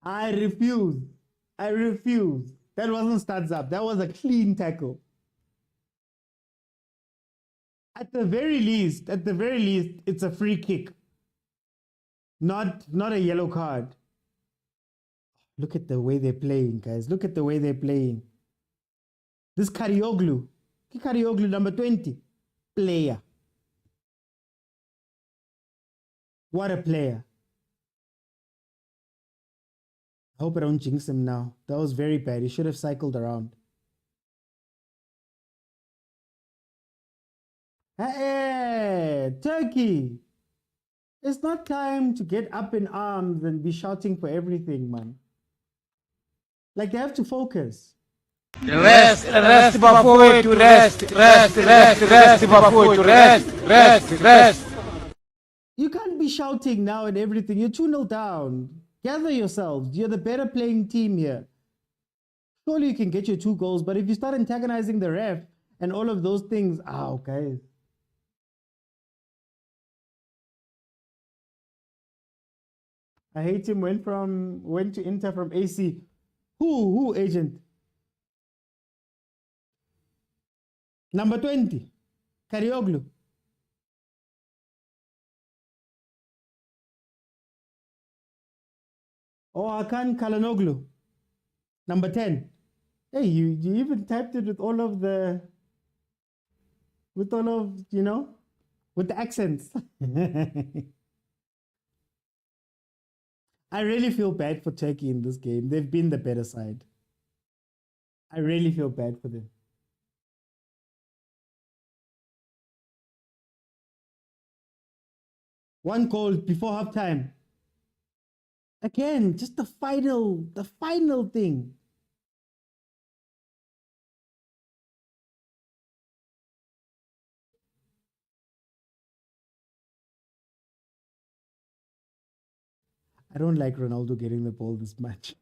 I refuse. That wasn't stats up. That was a clean tackle. At the very least, it's a free kick. Not a yellow card. Look at the way they're playing, guys. Look at the way they're playing. This Karioglu, number 20, player. What a player. I hope I don't jinx him now. That was very bad. He should have cycled around. Hey, Turkey. It's not time to get up in arms and be shouting for everything, man. Like, they have to focus. Rest, Bafoy, rest. You can't be shouting now and everything. You're 2-0 down. Gather yourselves. You're the better playing team here. Surely you can get your 2 goals, but if you start antagonizing the ref and all of those things, guys. I hate him. Went to Inter from AC. Who agent? Number 20, Karioglu. Oh, Hakan Kalanoglu. Number 10. Hey, you even typed it with all of the, with the accents. I really feel bad for Turkey in this game. They've been the better side. I really feel bad for them. One goal before halftime. Again, just the final thing. I don't like Ronaldo getting the ball this much.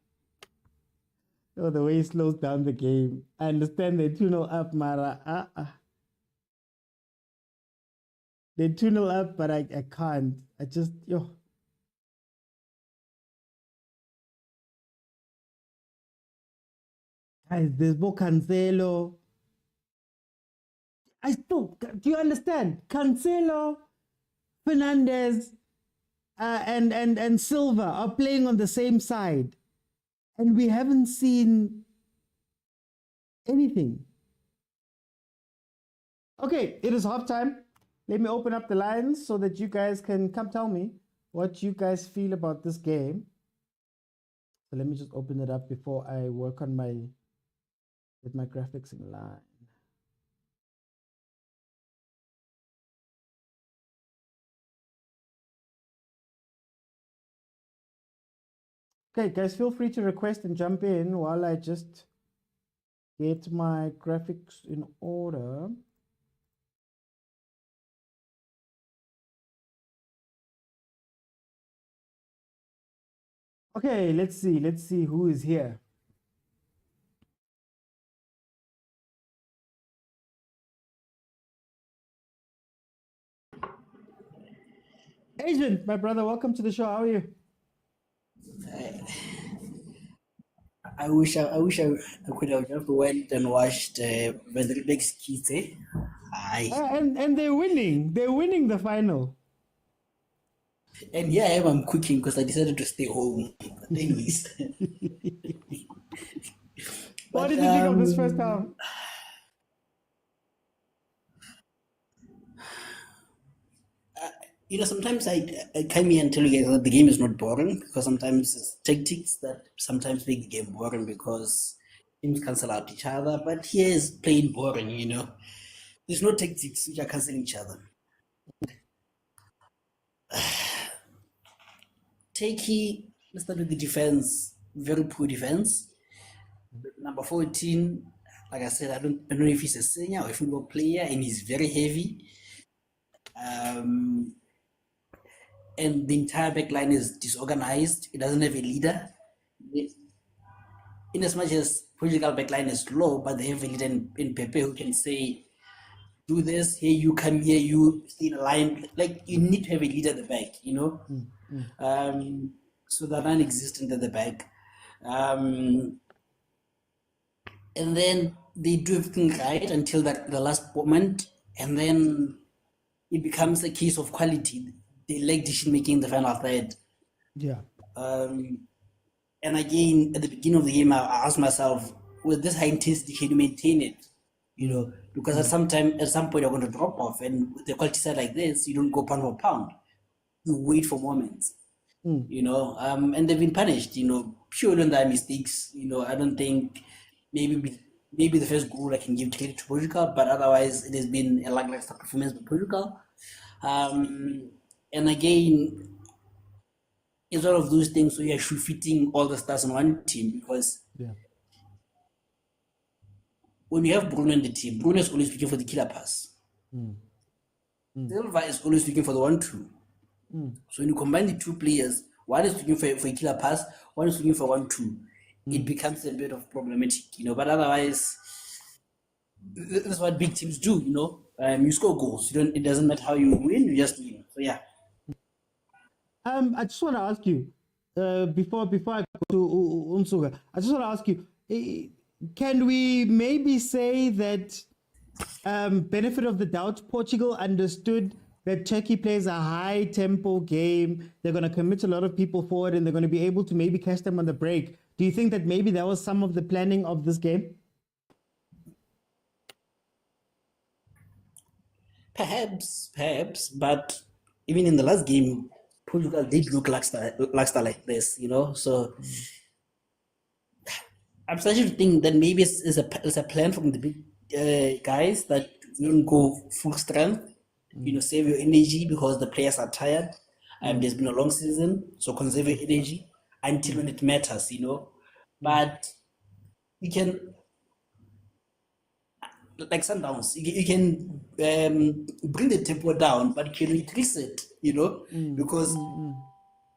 Oh, the way he slows down the game. I understand they're 2-0 up, Mara. They're 2-0 up, but I can't. I just, Guys, there's more Cancelo. Do you understand? Cancelo, Fernandez, and Silva are playing on the same side. And we haven't seen anything. Okay, it is halftime. Let me open up the lines so that you guys can come tell me what you guys feel about this game. So let me just open it up before I work on get my graphics in line. Okay, guys, feel free to request and jump in while I just get my graphics in order. Okay, let's see who is here. Agent, my brother, welcome to the show. How are you? I wish I could have just went and watched Vendrix Kite. And they're winning. They're winning the final. And here I am, I'm cooking because I decided to stay home. But anyways. What did you think of this first half? Sometimes I come here and tell you guys that the game is not boring because sometimes it's tactics that sometimes make the game boring because teams cancel out each other. But here is plain boring, There's no tactics which are canceling each other. Turkey, let's start with the defense. Very poor defense. Number 14, like I said, I don't know if he's a senior or a football player, and he's very heavy. And the entire back line is disorganized. It doesn't have a leader. In as much as Portugal back line is low, but they have a leader in Pepe who can say, do this, here you come here, you stay in a line. Like, you need to have a leader at the back, So they're non-existent at the back. And then they do everything right until the last moment, and then it becomes a case of quality. They lack decision making in the final third. Yeah. And again, at the beginning of the game, I asked myself, with this high intensity, can you maintain it? Because at some point you're going to drop off, and with the quality side like this, you don't go pound for pound. You wait for moments. And they've been punished, purely on their mistakes. I don't think maybe the first goal I can give credit to Portugal, but otherwise it has been a lackluster performance by Portugal. And again, it's one of those things where you're fitting all the stars on one team because when you have Bruno in the team, Bruno is always looking for the killer pass. Silva is always looking for the 1-2. So when you combine the two players, One is looking for a killer pass, one is looking for 1-2. It becomes a bit of problematic, but otherwise, that's what big teams do, you score goals. It doesn't matter how you win, you just win. So yeah. I just want to ask you, before I go to Unsuga, I just want to ask you, can we maybe say that, benefit of the doubt, Portugal understood that Turkey plays a high tempo game, they're going to commit a lot of people forward, and they're going to be able to maybe catch them on the break? Do you think that maybe that was some of the planning of this game? Perhaps, but even in the last game, Portugal did look like this, So I'm starting to think that maybe it's a plan from the big guys that you don't go full strength, save your energy because the players are tired. There's been a long season, so conserve your energy until when it matters, But you can, like Sundowns, you can bring the tempo down, but can increase it, because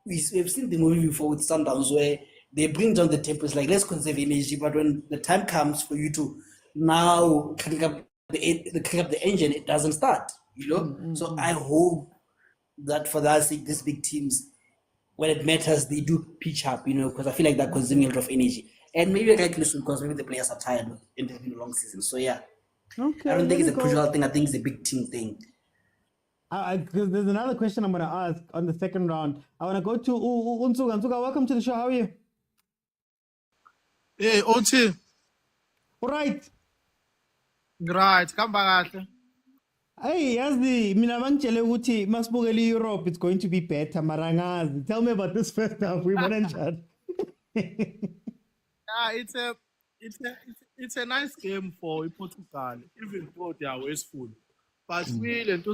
we've seen the movie before with Sundowns where they bring down the tempo. It's like, let's conserve energy, but when the time comes for you to now crank up the engine, it doesn't start, So I hope that for that sake, these big teams, when it matters, they do pitch up, because I feel like they're consuming a lot of energy. And maybe reckless because maybe the players are tired and it's been a long season. So yeah. Okay, I don't think it's a crucial thing. I think it's a big team thing. Because there's another question I'm going to ask on the second round. I want to go to Unsuga. Unsuga, welcome to the show. How are you? Hey, OT. All right. Right, come back. Hey, yazi, mina bangitshele ukuthi masibukele Europe, it's going to be better. Marangazi. Tell me about this first half. We want to Yeah, it's a nice game for Portugal, even though they are wasteful. But still, and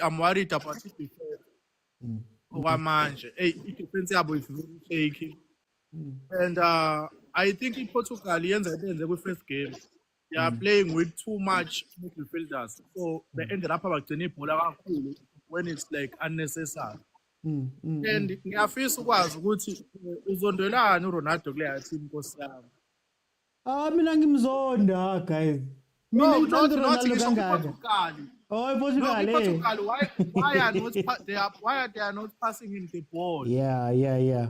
I'm worried about it defense. Manje, defense is very shaky. And I think in Portugal, the first game, they are playing with too much midfielders. So they ended up when it's like unnecessary. And ngiyafisa ukwazi ukuthi uzondwelani uRonaldo kuleya team Nkosi yami. Mina ngimzonda, guys. No, Mina not kangaka. Portugal. Oh, Portugal. No, Portugal. Why are they not passing him the ball? Yeah.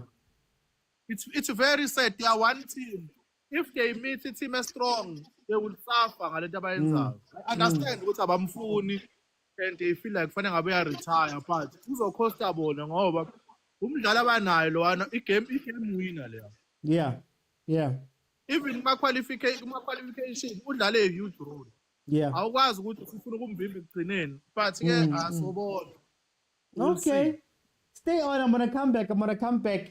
It's very sad. They are one team. If they meet a team as strong, they will suffer. I understand what abamfuni and they feel like fanele ngabe retire, but kuzocosta bona ngoba umdlalo abanayo lo igame winner leyo. Yeah. Even qualification udlale a huge role. Yeah. Awukwazi ukuthi ufuna ukumvimba ekugcineni, but ke asobona. Okay. Stay on. I'm gonna come back.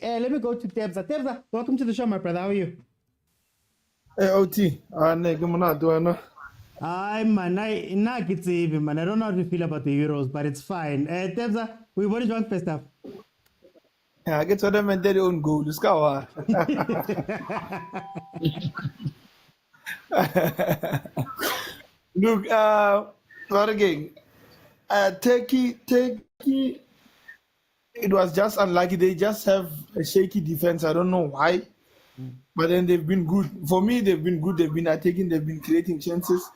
Let me go to Tebza. Tebza, welcome to the show, my brother. How are you? Hey, OT. Hi, man. I don't know how to feel about the Euros, but it's fine. Tebza, we want to join first half. I get to them and their own goal. Let's go. Look, what again? Turkey, it was just unlucky. They just have a shaky defense. I don't know why. But then they've been good. For me, they've been good. They've been attacking. They've been creating chances.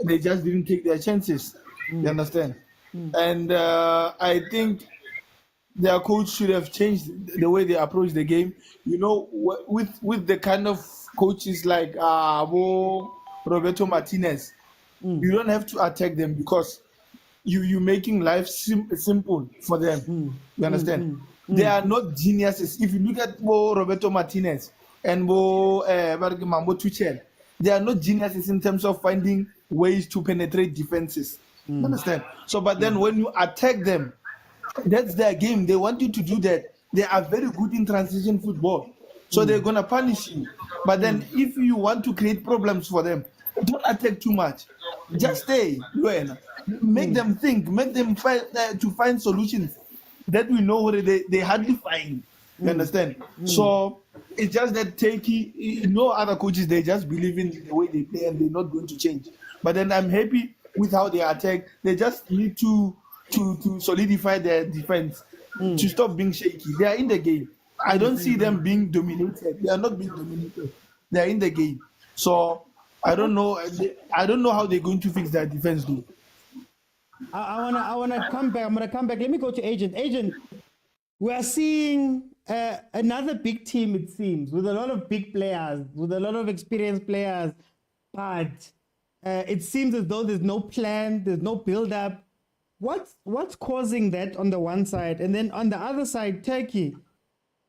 They just didn't take their chances. You understand? And I think their coach should have changed the way they approach the game. With the kind of coaches like Roberto Martinez, you don't have to attack them because you're making life simple for them. You understand? They are not geniuses. If you look at Roberto Martinez and Tuchel, they are not geniuses in terms of finding ways to penetrate defenses. You understand? So, but then when you attack them, that's their game. They want you to do that. They are very good in transition football. So they're going to punish you. But then if you want to create problems for them, don't attack too much. Just stay. Make them think. Make them find solutions that we know where they hardly find. You understand? So it's just that Turkey, no other coaches, they just believe in the way they play and they're not going to change. But then I'm happy with how they attack. They just need to solidify their defense. to stop being shaky. They are in the game. I don't see them being dominated. They are not being dominated. They are in the game. So I don't know. I don't know how they're going to fix that defense, though. I wanna come back. I'm gonna come back. Let me go to Agent. Agent, we are seeing another big team, it seems, with a lot of big players, with a lot of experienced players, but it seems as though there's no plan, there's no build-up. What's causing that on the one side? And then on the other side, Turkey,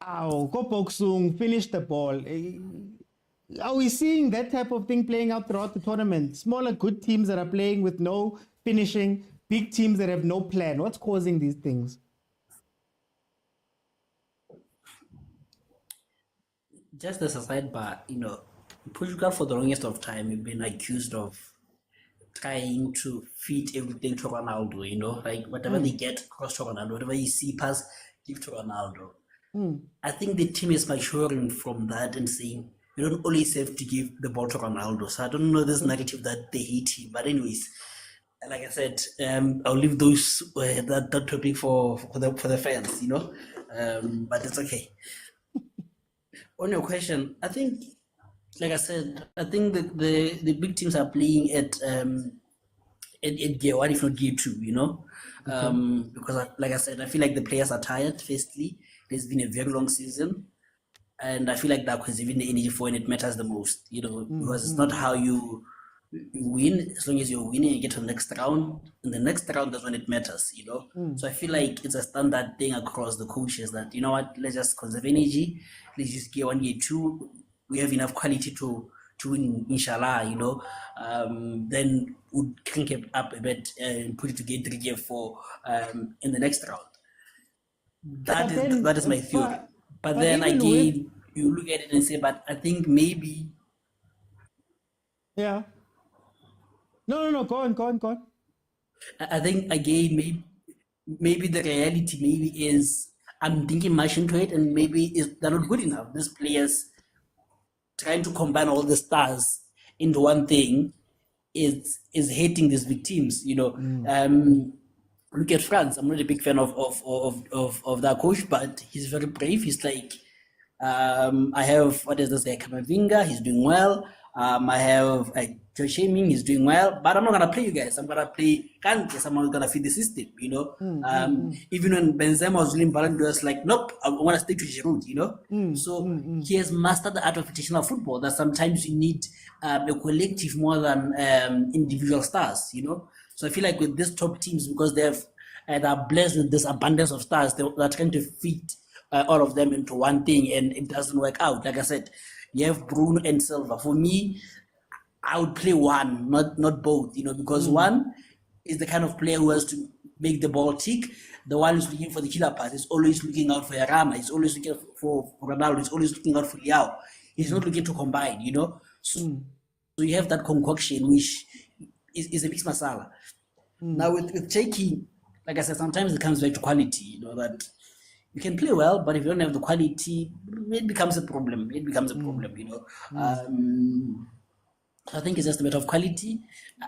go Boksung, finish the ball. Are we seeing that type of thing playing out throughout the tournament? Smaller, good teams that are playing with no finishing, big teams that have no plan. What's causing these things? Just as a sidebar, Portugal for the longest of time have been accused of trying to feed everything to Ronaldo, like whatever they get cross to Ronaldo, whatever you see pass, give to Ronaldo. I think the team is maturing from that and saying, you don't always have to give the ball to Ronaldo. So I don't know this narrative that they hate him. But anyways, like I said, I'll leave those that topic for the fans, but it's okay. On your question, I think, like I said, I think the big teams are playing at gear 1, if not gear 2, because like I said, I feel like the players are tired. Firstly, there's been a very long season, and I feel like that was even the energy for when it matters the most, because it's not how you win. As long as you're winning, you get to the next round, and the next round is when it matters, So I feel like it's a standard thing across the coaches that, let's just conserve energy, let's just get 1 year 2. We have enough quality to win, inshallah, then we'll crank it up a bit and put it to get 3 gear 4 in the next round. That is my theory. But then again, you look at it and say, but I think maybe. Yeah. No, go on. I think again, maybe the reality is I'm thinking much into it, and maybe they're not good enough. These players trying to combine all the stars into one thing is hating these big teams. Look at France. I'm not a big fan of that coach, but he's very brave. He's like, I have, what is this guy, Kamavinga, he's doing well. I have Josheming, he's doing well, but I'm not gonna play you guys. I'm gonna play Kante. Someone's gonna feed the system, Even when Benzema was winning Ballon d'Or, was like, nope, I want to stick to Giroud, So he has mastered the art of international football. That sometimes you need a collective more than individual stars, So I feel like with these top teams, because they are blessed with this abundance of stars, they're trying to fit all of them into one thing, and it doesn't work out. Like I said, you have Bruno and Silva. For me, I would play one, not both, because one is the kind of player who has to make the ball tick. The one who's looking for the killer pass is always looking out for Yarama. He's always looking for Ronaldo. He's always looking out for Liao. He's not looking to combine, So you have that concoction, which is a mixed masala. Now with Turkey, like I said, sometimes it comes back to quality, that you can play well, but if you don't have the quality, it becomes a problem. I think it's just a matter of quality.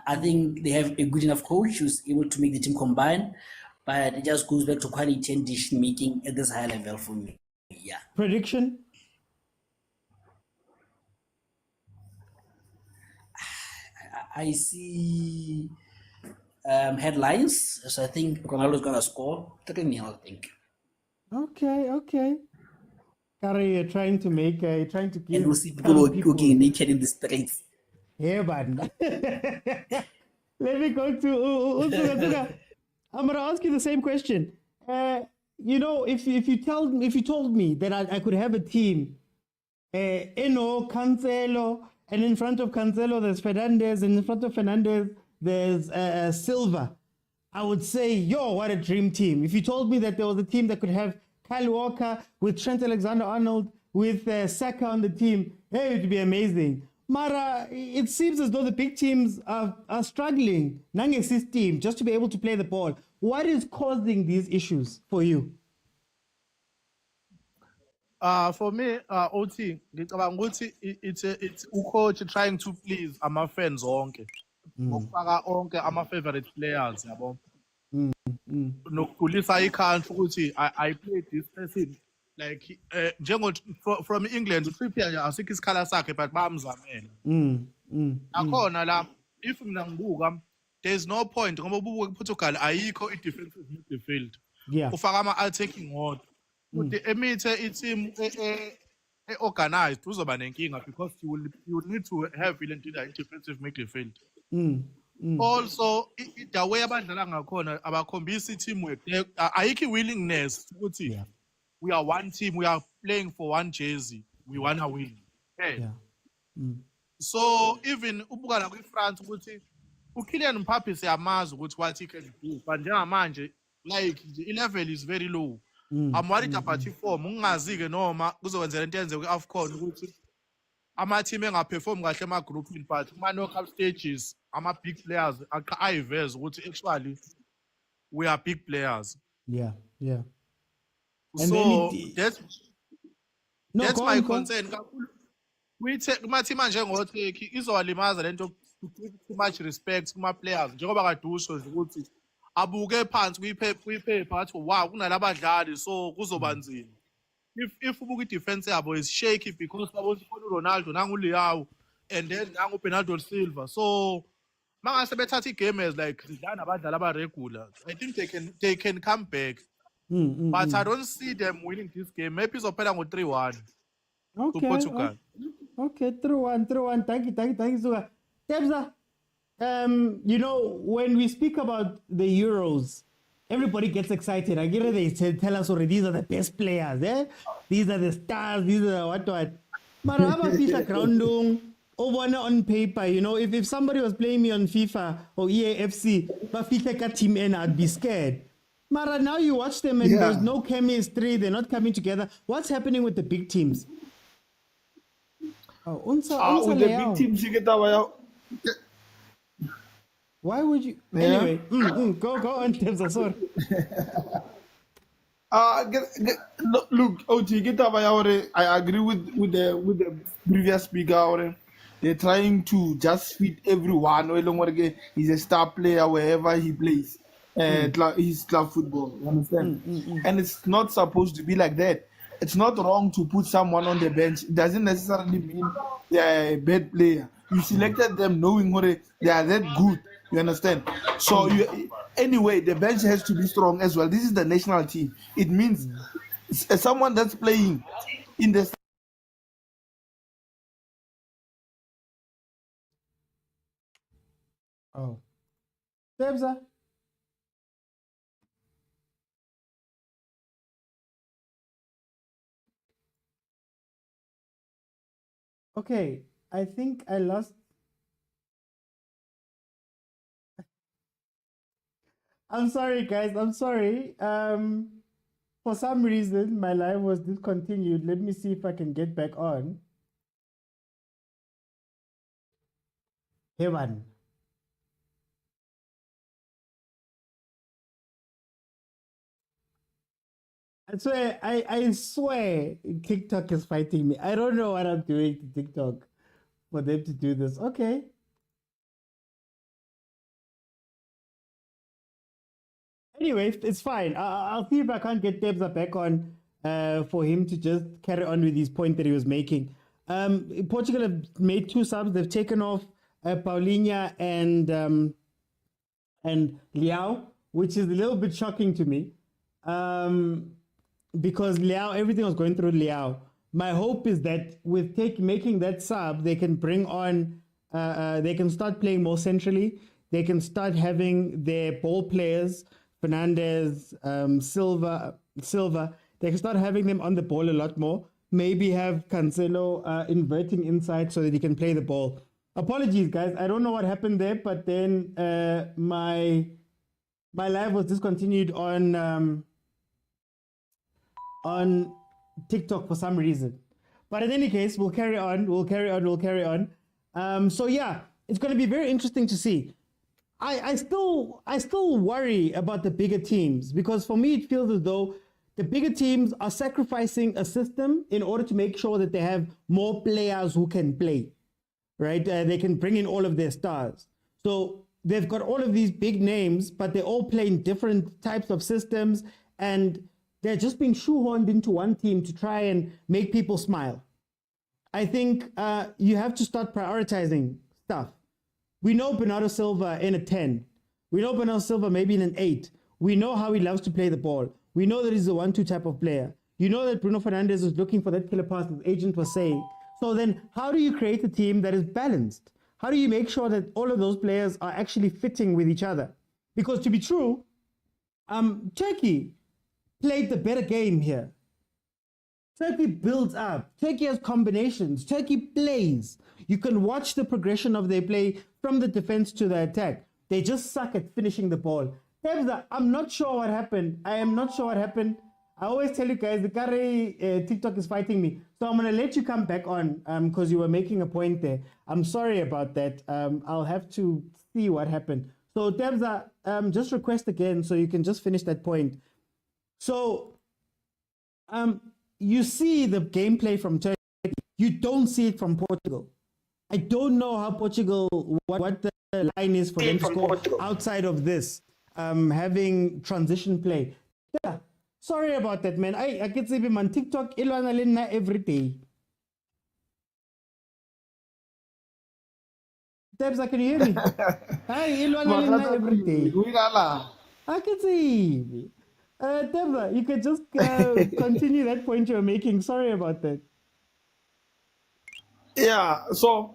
I think they have a good enough coach who's able to make the team combine, but it just goes back to quality and decision making at this high level for me. Yeah. Prediction? I see headlines. So I think Ronaldo's gonna score 3-0, I think. Okay. Kari, you're trying to give. And we'll see people walking naked in the streets. Yeah, man. Let me go to Utuga. I'm gonna ask you the same question. If you told me that I could have a team, Cancelo, and in front of Cancelo there's Fernandes, and in front of Fernandes there's Silva, I would say, yo, what a dream team. If you told me that there was a team that could have Kyle Walker with Trent Alexander-Arnold with Saka on the team, hey, it would be amazing. Mara, it seems as though the big teams are struggling, Nange's team, just to be able to play the ball. What is causing these issues for you? For me, OT, it's ucoach trying to please fans onke. Ukufaka onke ama favorite players, yabo. nokukhulisa ikhantri ukuthi I played this person like from England uTrippier asikho isikhala sakhe but bayamzamela nakhona la if mina ngibuka there's no point ngoba ubuke ePortugal ayikho i-defensive midfield ufaka ama-attacking wodwa ukuthi emithe i-team organized uzoba nenkinga because you will need to have defensive midfield also the way abadlala ngakhona abakhombisa i-teamwork ayikho i-willingness ukuthi we are one team, we are playing for one jersey, we wanna win. Hey. So even ubuka la kwi-France ukuthi uKylian Mbappé siyamazi ukuthi what he can do but njengamanje like the level is very low. I'm worried about i-form ungazi-ke noma kuzokwenzela into yenze kwi-AFCON ukuthi ama-team engaperform kahle ema-groupini but kuma-knockout stages ama-big players ayiveze ukuthi actually we are big players. Yeah. And so that's my concern. Kuma-team anjengo-Turkey izowalimaza lento to give too much respect kuma-players njengoba kade usho nje ukuthi abuke phansi kwiphepha athi wow kunalabadlali so kuzoba nzima. If ubuka i-defense yabo is shaky because babona uRonaldo nangu-Leao and then nangu-Bernardo Silva so mangase bethatha i-game as like zidlala nabadlali aba-regular I think they can come back. But I don't see them winning this game. Maybe izophela ngo-3-1 to Portugal. Okay, 3-1. Thank you, Suga. Tebza, you know, when we speak about the Euros, everybody gets excited. I get it, they tell us already, these are the best players, eh? These are the stars, these are what. Marawa FIFA groundung, over on paper, you know, if somebody was playing me on FIFA or EAFC, but FIFA team in, I'd be scared. Mara, now you watch them and there's no chemistry, they're not coming together. What's happening with the big teams? With the big teams, you get that. Why would you? Anyway, go on, Tebza, sorry. Look, OT, get that. I agree with the previous speaker. They're trying to just fit everyone. He's a star player wherever he plays. His club football, you understand? And it's not supposed to be like that. It's not wrong to put someone on the bench. It doesn't necessarily mean they're a bad player. You selected them knowing they are that good, you understand? So anyway, the bench has to be strong as well. This is the national team. It means someone that's playing in the Tebza. Okay, I think I lost. I'm sorry, guys. I'm sorry. For some reason, my live was discontinued. Let me see if I can get back on. Heaven. I swear TikTok is fighting me. I don't know what I'm doing to TikTok for them to do this. Okay. Anyway, it's fine. I'll see if I can't get Tebza back on for him to just carry on with his point that he was making. Portugal have made 2 subs. They've taken off Paulinha and Leao, which is a little bit shocking to me. Because Leao, everything was going through Leao. My hope is that with making that sub, they can bring on, they can start playing more centrally. They can start having their ball players, Fernandez, Silva. They can start having them on the ball a lot more. Maybe have Cancelo inverting inside so that he can play the ball. Apologies, guys. I don't know what happened there, but then my live was discontinued on TikTok for some reason. But in any case, we'll carry on. So yeah, it's going to be very interesting to see. I still worry about the bigger teams because for me, it feels as though the bigger teams are sacrificing a system in order to make sure that they have more players who can play, right? They can bring in all of their stars. So they've got all of these big names, but they all play in different types of systems, and they're just being shoehorned into one team to try and make people smile. I think you have to start prioritizing stuff. We know Bernardo Silva in a 10. We know Bernardo Silva maybe in an 8. We know how he loves to play the ball. We know that he's a 1-2 type of player. You know that Bruno Fernandes is looking for that killer pass, as the agent was saying. So then how do you create a team that is balanced? How do you make sure that all of those players are actually fitting with each other? Because to be true, Turkey played the better game here. Turkey builds up. Turkey has combinations. Turkey plays. You can watch the progression of their play from the defense to the attack. They just suck at finishing the ball. I'm not sure what happened. I am not sure what happened. I always tell you guys, the Kare TikTok is fighting me. So I'm going to let you come back on because you were making a point there. I'm sorry about that. I'll have to see what happened. So Tebza, just request again so you can just finish that point. So you see the gameplay from Turkey. You don't see it from Portugal. I don't know how Portugal, what the line is for them to score outside of this, having transition play. Yeah. Sorry about that, man. I can see him on TikTok every day. Debs, can you hear me? Hi, every day. I can see. Debs, you can just continue that point you're making. Sorry about that. Yeah, so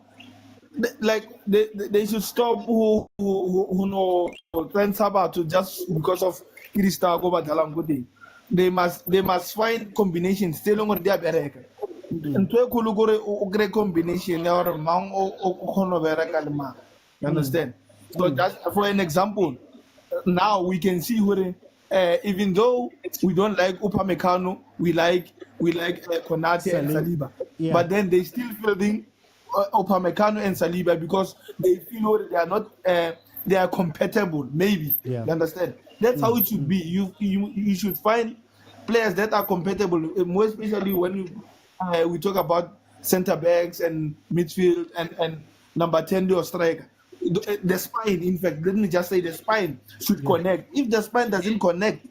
they should stop who know Sabah to just because of Kirista go Batalanguti. They must find combinations. Still longer they are better. And to a great combination or mang o you understand? So just for an example, now we can see where even though we don't like Upamecano, we like Konate and Saliba. Yeah. But then they still fielding Upamecano and Saliba because they feel they are not they are compatible, maybe. Yeah. You understand? That's how it should be. You should find players that are compatible, more especially when we talk about center backs and midfield and number 10 or striker. The spine, in fact, let me just say the spine should connect. If the spine doesn't connect,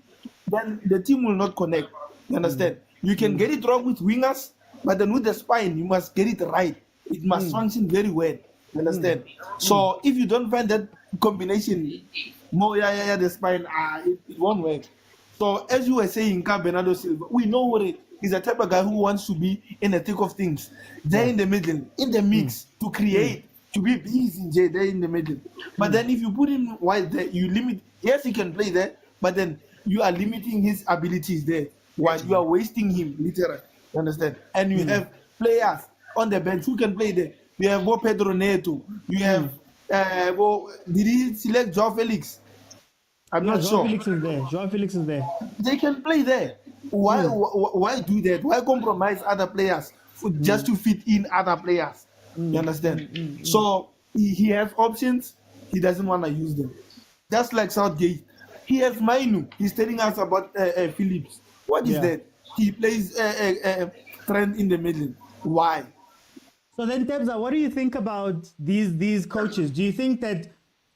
then the team will not connect. You understand? You can get it wrong with wingers, but then with the spine, you must get it right. It must function very well. You understand? So if you don't find that combination, the spine, it won't work. So as you were saying, Bernardo Silva, we know what he's a type of guy who wants to be in the thick of things, there in the middle, in the mix, to create, to be busy there in the middle. But then if you put him wide there, you limit. Yes, he can play there, but then you are limiting his abilities there, while you are wasting him literally. You understand? And you have players on the bench who can play there. You have Pedro Neto. You have did he select Joao Felix? I'm not sure. Joao Felix is there. They can play there. Why do that? Why compromise other players just to fit in other players? You understand? So he has options. He doesn't want to use them. Just like Southgate. He has Mainu. He's telling us about Phillips. What is that? He plays Trent in the middle. Why? So then, Tebza, what do you think about these coaches? Do you think that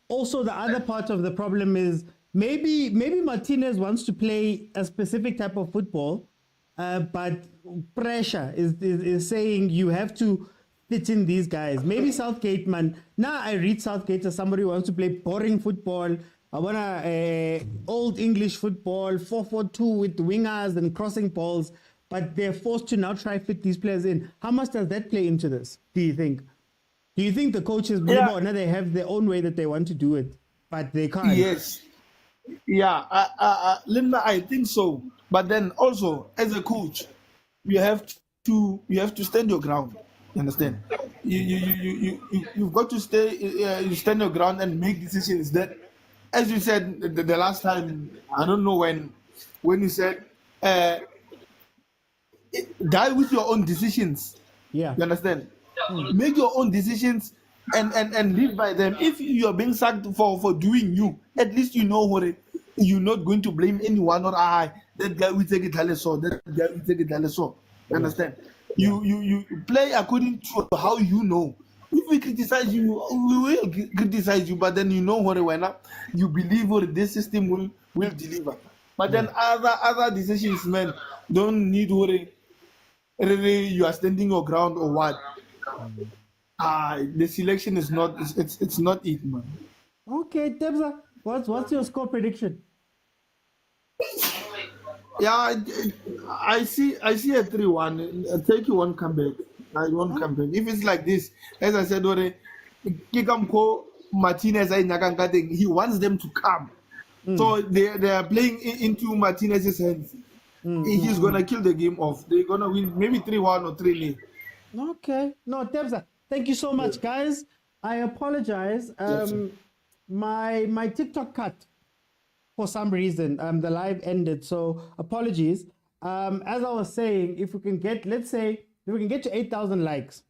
also the other part of the problem is maybe Martinez wants to play a specific type of football, but pressure is saying you have to fit in these guys. Maybe Southgate, man. Now I read Southgate as somebody who wants to play boring football. I want old English football, 4-4-2 with wingers and crossing balls. But they're forced to now try fit these players in. How much does that play into this, do you think? Do you think the coaches, now they have their own way that they want to do it, but they can't? Yes. Yeah, Linda, I think so. But then also, as a coach, you have to stand your ground. You understand? You've got to stand your ground and make decisions that, as you said the last time, I don't know when you said, die with your own decisions. Yeah. You understand? Make your own decisions and live by them. If you are being sacked for doing you, at least you know what you're not going to blame anyone or that guy will take it so that guy will take it so. You understand? You play according to how you know. If we criticize you, we will criticize you, but then you know what you believe what this system will deliver. But then other decisions, man, don't need worry. Really, you are standing your ground or what? The selection is not. It's not it, man. Okay, Tebza, what's your score prediction? Yeah, I see a 3-1. Turkey won't come back. I won't come back. If it's like this, as I said, Kikamko Martinez, he wants them to come. So they are playing into Martinez's hands. He's gonna kill the game off. They're gonna win maybe 3-1 or 3-0. Okay. No, Tebza, thank you so much, guys. I apologize. My TikTok cut for some reason. The live ended, so apologies. As I was saying, if we can get, let's say, if we can get to 8,000 likes,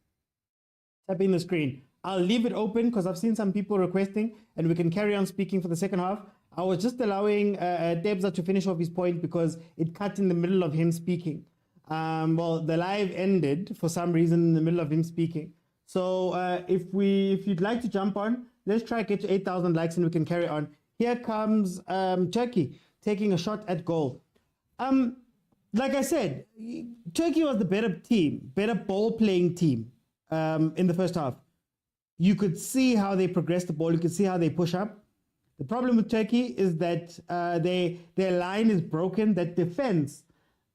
tapping the screen, I'll leave it open because I've seen some people requesting, and we can carry on speaking for the second half. I was just allowing Tebza to finish off his point because it cut in the middle of him speaking. Well, the live ended for some reason in the middle of him speaking. So if you'd like to jump on, let's try to get to 8,000 likes and we can carry on. Here comes Turkey taking a shot at goal. Like I said, Turkey was the better team, better ball-playing team in the first half. You could see how they progress the ball. You could see how they push up. The problem with Turkey is that their line is broken. That defense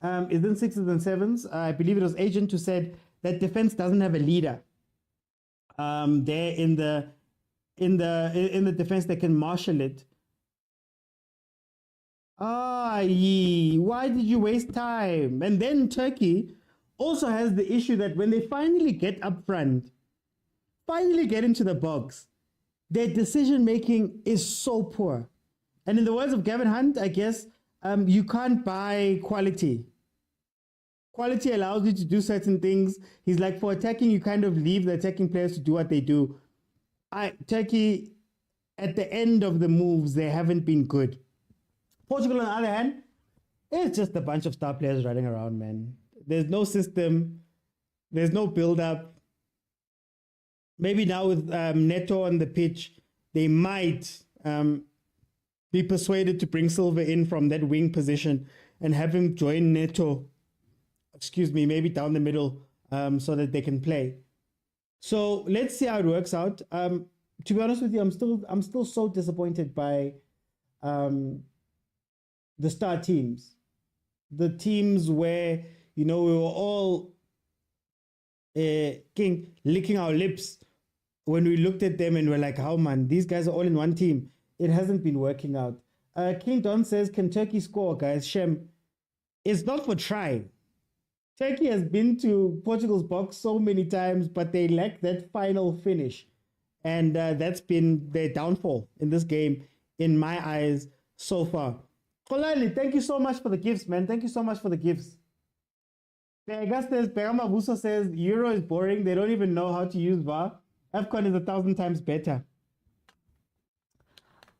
is in 6s and 7s. I believe it was Agent who said that defense doesn't have a leader. They're in the defense that can marshal it. Why did you waste time? And then Turkey also has the issue that when they finally get up front, finally get into the box, their decision making is so poor. And in the words of Gavin Hunt, I guess, you can't buy quality. Quality allows you to do certain things. He's like, for attacking, you kind of leave the attacking players to do what they do. Turkey, at the end of the moves, they haven't been good. Portugal, on the other hand, it's just a bunch of star players running around, man. There's no system. There's no build-up. Maybe now with Neto on the pitch, they might be persuaded to bring Silva in from that wing position and have him join Neto, maybe down the middle so that they can play. So let's see how it works out. To be honest with you, I'm still so disappointed by the star teams. The teams where, we were all licking our lips when we looked at them and we're like, how man, these guys are all in one team. It hasn't been working out. King Don says, can Turkey score, guys? Shem, it's not for trying. Turkey has been to Portugal's box so many times, but they lack that final finish. And that's been their downfall in this game, in my eyes, so far. Kolani, thank you so much for the gifts, man. Thank you so much for the gifts. Pegama Buso says, Euro is boring. They don't even know how to use VAR. AFCON is 1,000 times better.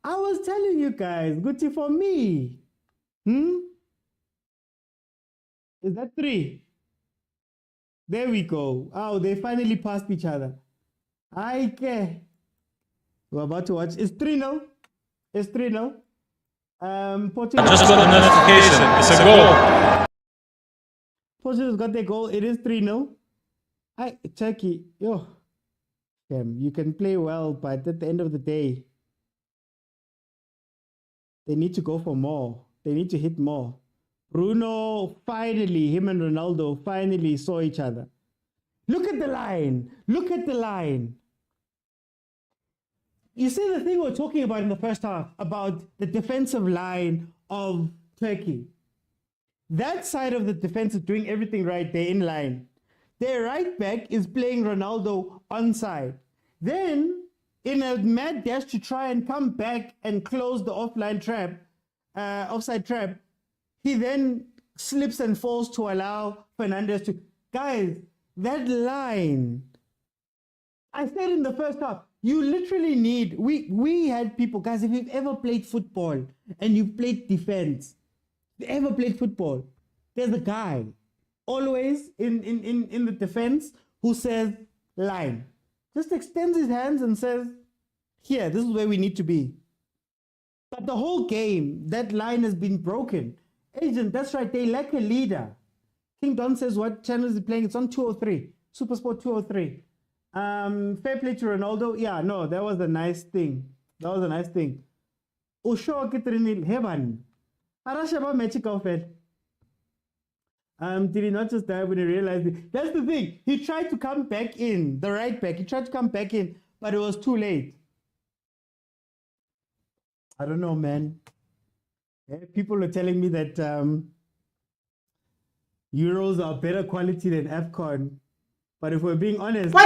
I was telling you guys, Gucci for me. Is that 3? There we go. Oh, they finally passed each other. I care. We're about to watch. It's 3-0. It's 3-0. Portugal. I just got a notification. It's a goal. Portugal's got their goal. It is 3-0. Turkey, you can play well, but at the end of the day, they need to go for more. They need to hit more. Bruno, finally, him and Ronaldo finally saw each other. Look at the line. Look at the line. You see the thing we were talking about in the first half, about the defensive line of Turkey. That side of the defense is doing everything right. They're in line. Their right back is playing Ronaldo onside. Then, in a mad dash to try and come back and close the offside trap, he then slips and falls to allow Fernandez to... Guys, that line... I said in the first half, you literally need... We had people... Guys, if you've ever played football and you've played defense, ever played football, there's a guy always in the defense who says line. just extends his hands and says, here, this is where we need to be. But the whole game, that line has been broken. Agent, that's right, they lack a leader. King Don says, what channel is he playing? It's on 203, Supersport 203. Fair play to Ronaldo. Yeah, no, that was a nice thing. That was a nice thing. Usho kitrinil heaven. Arashaba mechika ofel. Did he not just die when he realized it? That's the thing. He tried to come back in, the right back. He tried to come back in, but it was too late. I don't know, man. People are telling me that Euros are better quality than AFCON. But if we're being honest... No.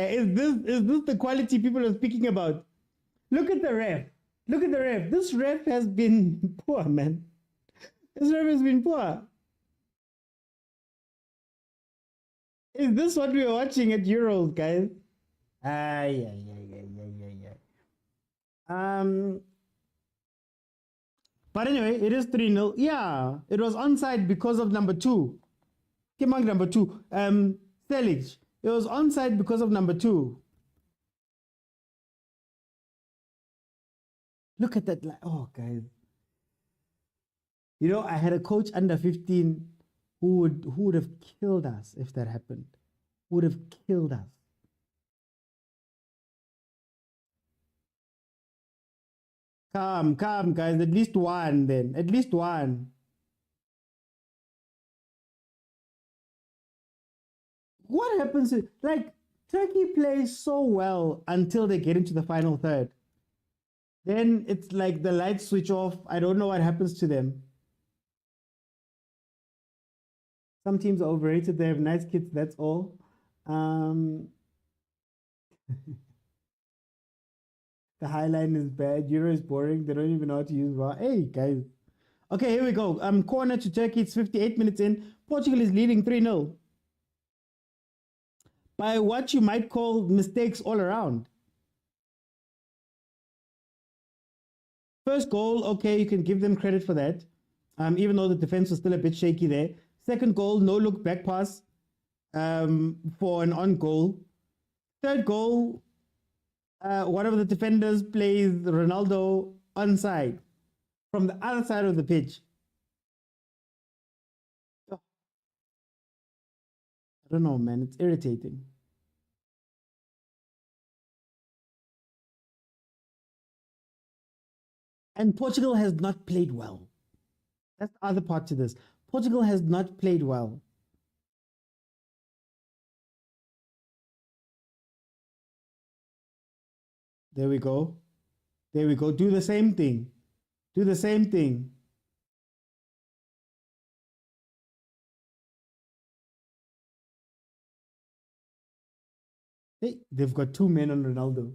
Is this the quality people are speaking about? Look at the ref. Look at the ref. This ref has been poor, man. This ref has been poor. Is this what we were watching at Euros, guys? But anyway, it is 3-0. Yeah, it was onside because of number 2. Kimang number 2. Selig. It was onside because of number 2. Look at that. Oh, guys. You know, I had a coach under 15 who would have killed us if that happened. Would have killed us. Come, guys. At least one, then. At least one. What happens to, like, Turkey plays so well until they get into the final third. Then it's like the lights switch off. I don't know what happens to them. Some teams are overrated. They have nice kits, that's all. The highline is bad. Euro is boring. They don't even know how to use VAR. Hey, guys. Okay, here we go. Corner to Turkey. It's 58 minutes in. Portugal is leading 3-0. By what you might call mistakes all around. First goal, okay, you can give them credit for that. Even though the defense was still a bit shaky there. Second goal, no look back pass for an on goal. Third goal, one of the defenders plays Ronaldo onside from the other side of the pitch. I don't know, man. It's irritating. And Portugal has not played well. That's the other part to this. Portugal has not played well. There we go. There we go. Do the same thing. Do the same thing. Hey, they've got 2 men on Ronaldo.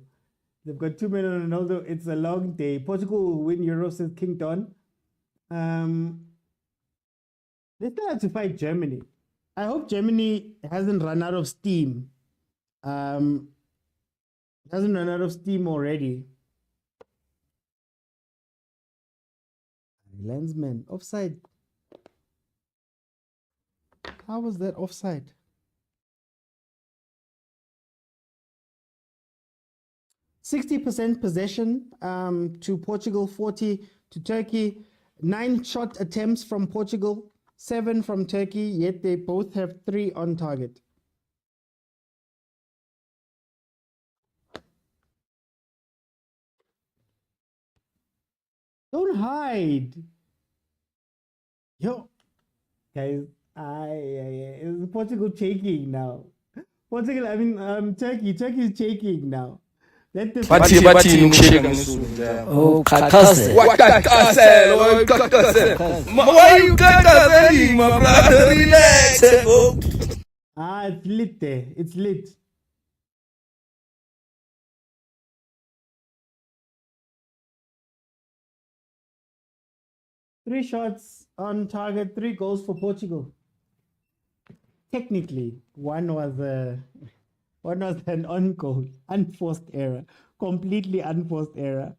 They've got 2 men on Ronaldo. It's a long day. Portugal will win Euro, says King Don. They still have to fight Germany. I hope Germany hasn't run out of steam. Hasn't run out of steam already. Lensman, offside. How was that offside? %60 possession to Portugal, 40 to Turkey. 9 shot attempts from Portugal, 7 from Turkey, yet they both have 3 on target. Don't hide. Yo, guys, is Portugal shaking now? Portugal, I mean, Turkey is shaking now. Let the Oh, kakase. What kakase? Why you kakase, my brother? Relax. it's lit there. It's lit. Three shots on target, 3 goals for Portugal. Technically, one was One was an on goal, unforced error, completely unforced error.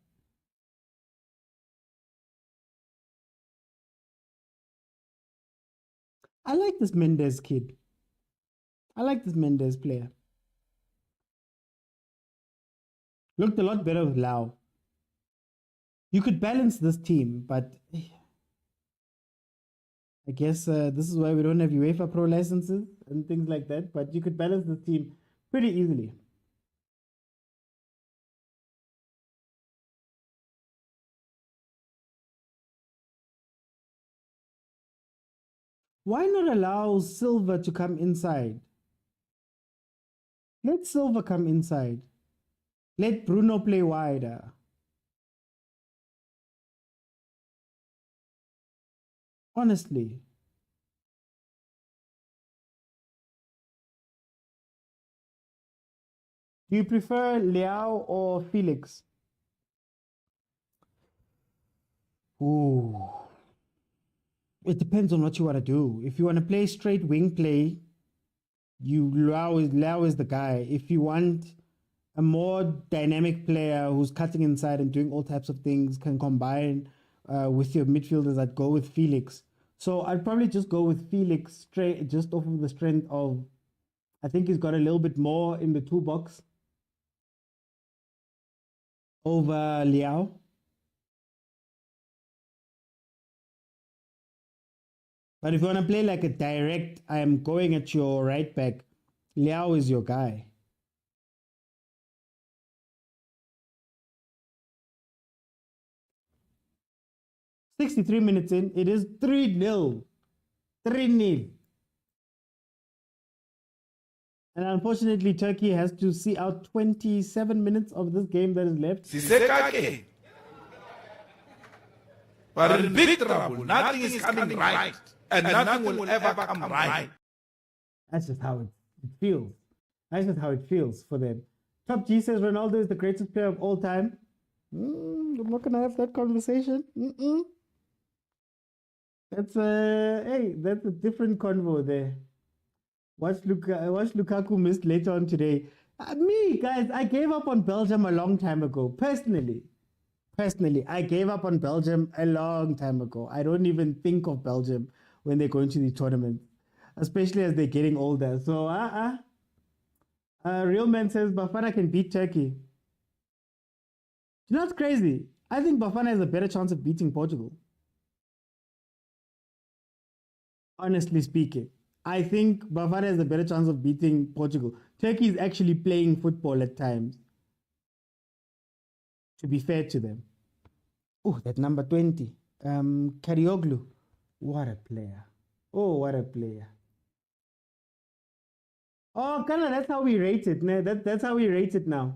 I like this Mendes kid. I like this Mendes player. Looked a lot better with Lau. You could balance this team, but I guess this is why we don't have UEFA Pro licenses and things like that. But you could balance the team pretty easily. Why not allow Silva to come inside? Let Silva come inside. Let Bruno play wider. Honestly. Do you prefer Leao or Felix? Ooh. It depends on what you want to do. If you want to play straight wing play, Leao is the guy. If you want a more dynamic player who's cutting inside and doing all types of things, can combine with your midfielders, I'd go with Felix. So I'd probably just go with Felix straight, just off of the strength of, I think he's got a little bit more in the toolbox over Leao. But if you want to play like a direct, I am going at your right back, Leao is your guy. "63 minutes in, it is 3-0. 3-0. And unfortunately, Turkey has to see out 27 minutes of this game that is left. Sisekake. But in big trouble, nothing is coming right. And nothing will ever come right. That's just how it feels. That's just how it feels for them. Top G says Ronaldo is the greatest player of all time. I'm not going to have that conversation. That's a different convo there. Watch Lukaku missed later on today. Me, guys, I gave up on Belgium a long time ago. Personally, I gave up on Belgium a long time ago. I don't even think of Belgium when they go into the tournament, especially as they're getting older. So, Real Man says Bafana can beat Turkey. You know what's crazy? I think Bafana has a better chance of beating Portugal. Honestly speaking, I think Bafana has a better chance of beating Portugal. Turkey is actually playing football at times, to be fair to them. Oh, that number 20. Karioglu. What a player. Oh, what a player. Oh, Kana, that's how we rate it. That's how we rate it now.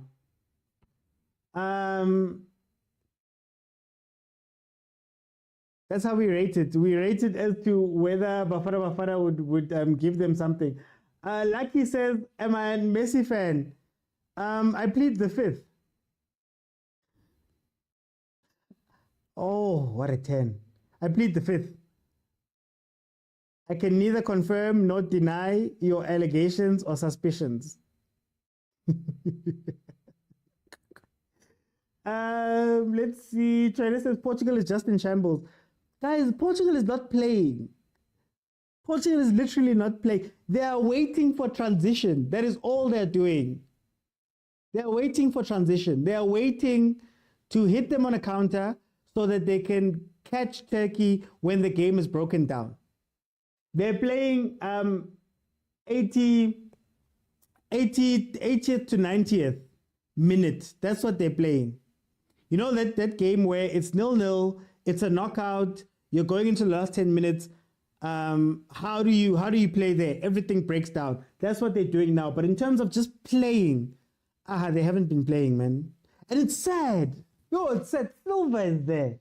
That's how we rate it. We rate it as to whether Bafana would give them something. Lucky says, am I a Messi fan? I plead the fifth. Oh, what a 10. I plead the fifth. I can neither confirm nor deny your allegations or suspicions. Let's see. China says Portugal is just in shambles. Guys, Portugal is not playing. Portugal is literally not playing. They are waiting for transition. That is all they're doing. They are waiting for transition. They are waiting to hit them on a counter so that they can catch Turkey when the game is broken down. They're playing 80th to 90th minute. That's what they're playing. You know that game where it's 0-0, it's a knockout, you're going into the last 10 minutes. How do you play there? Everything breaks down. That's what they're doing now. But in terms of just playing, they haven't been playing, man. And it's sad. Yo, it's sad. Silva is there.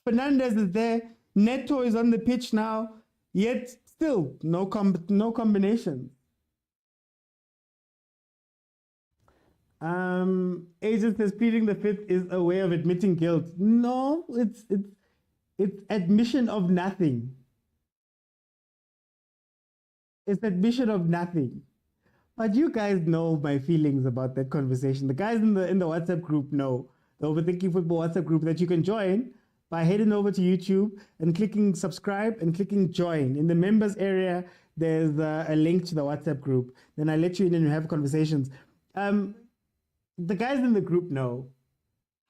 Fernandez is there. Neto is on the pitch now. Yet still no combination. Agent says pleading the fifth is a way of admitting guilt. No, it's admission of nothing. It's admission of nothing. But you guys know my feelings about that conversation. The guys in the WhatsApp group know, the Overthinking Football WhatsApp group, that you can join by heading over to YouTube and clicking subscribe and clicking join. In the members area, there's a link to the WhatsApp group. Then I let you in and you have conversations. The guys in the group know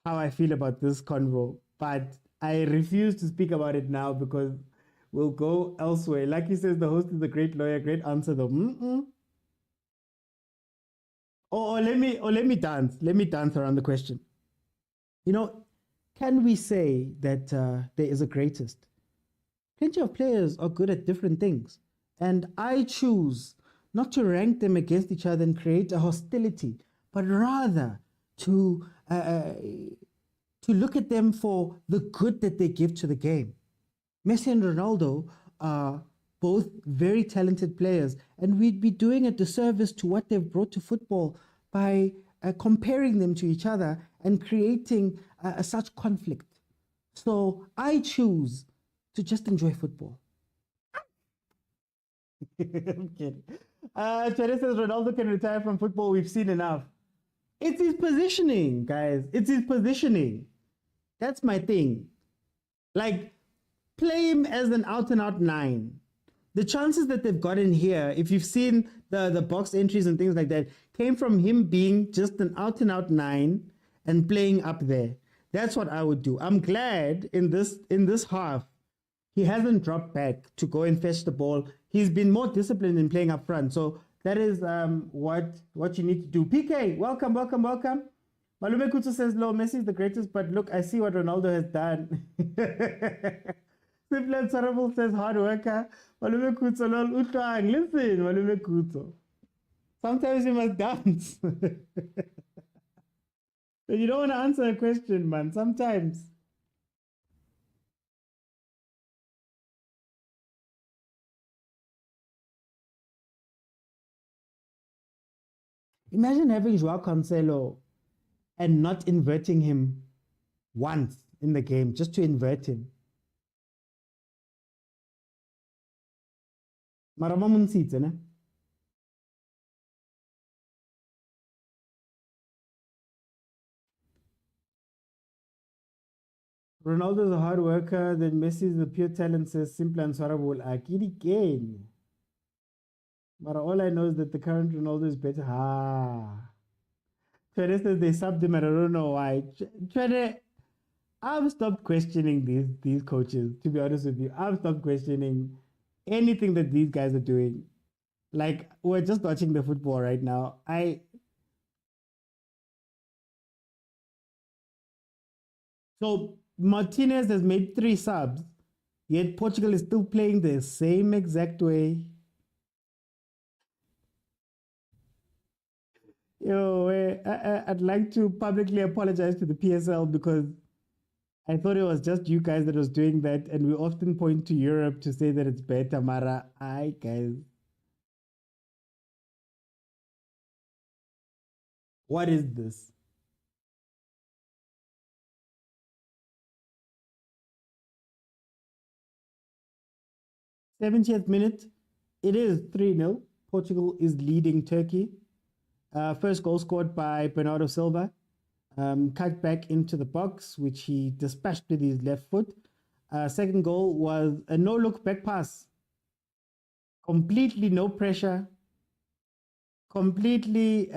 how I feel about this convo, but I refuse to speak about it now because we'll go elsewhere. Like he says, the host is a great lawyer, great answer though. Or let me dance. Let me dance around the question. You know, can we say that there is a greatest? Plenty of players are good at different things. And I choose not to rank them against each other and create a hostility, but rather to look at them for the good that they give to the game. Messi and Ronaldo are both very talented players, and we'd be doing a disservice to what they've brought to football by comparing them to each other and creating such conflict. So I choose to just enjoy football. I'm kidding. Teresa says Ronaldo can retire from football. We've seen enough. It's his positioning, guys. It's his positioning. That's my thing. Like, play him as an out-and-out 9. The chances that they've gotten here, if you've seen the box entries and things like that, came from him being just an out-and-out 9 and playing up there. That's what I would do. I'm glad in this half, he hasn't dropped back to go and fetch the ball. He's been more disciplined in playing up front. So that is what you need to do. PK, welcome. Malume Kutsu says, "Lo, Messi is the greatest, but look, I see what Ronaldo has done." Simple and Sarable says, "Hard worker." Malume Kutsu, lol, utwang. Listen, Malume Kutsu. Sometimes you must dance. But you don't want to answer a question, man. Sometimes. Imagine having Joao Cancelo and not inverting him once in the game, just to invert him. Marawa munsitse, ne? Ronaldo is a hard worker, then Messi is the pure talent, says Simple and Sarabul. Akiri Kane. But all I know is that the current Ronaldo is better. Fede says they subbed him and I don't know why. Fede, I've stopped questioning these coaches, to be honest with you. I've stopped questioning anything that these guys are doing. Like, we're just watching the football right now. So Martinez has made 3 subs, yet Portugal is still playing the same exact way. I'd like to publicly apologize to the PSL because I thought it was just you guys that was doing that, and we often point to Europe to say that it's better, Mara. Aye, guys. What is this? '70th minute. It is 3-0. Portugal is leading Turkey. First goal scored by Bernardo Silva. Cut back into the box, which he dispatched with his left foot. Second goal was a no-look back pass. Completely no pressure. Completely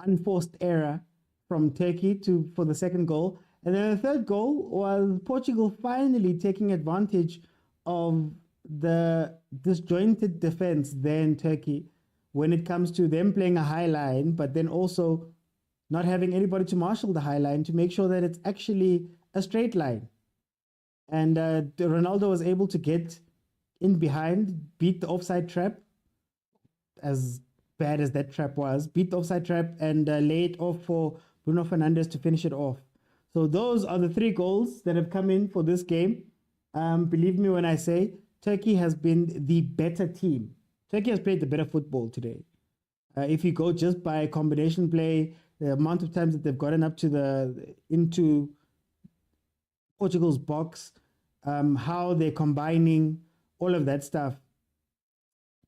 unforced error from Turkey for the second goal. And then the third goal was Portugal finally taking advantage of the disjointed defense there in Turkey when it comes to them playing a high line, but then also not having anybody to marshal the high line to make sure that it's actually a straight line. And Ronaldo was able to get in behind, beat the offside trap, as bad as that trap was, beat the offside trap and lay it off for Bruno Fernandes to finish it off. So those are the 3 goals that have come in for this game. Believe me when I say Turkey has been the better team. Turkey has played the better football today. If you go just by combination play, the amount of times that they've gotten up to into Portugal's box, how they're combining, all of that stuff,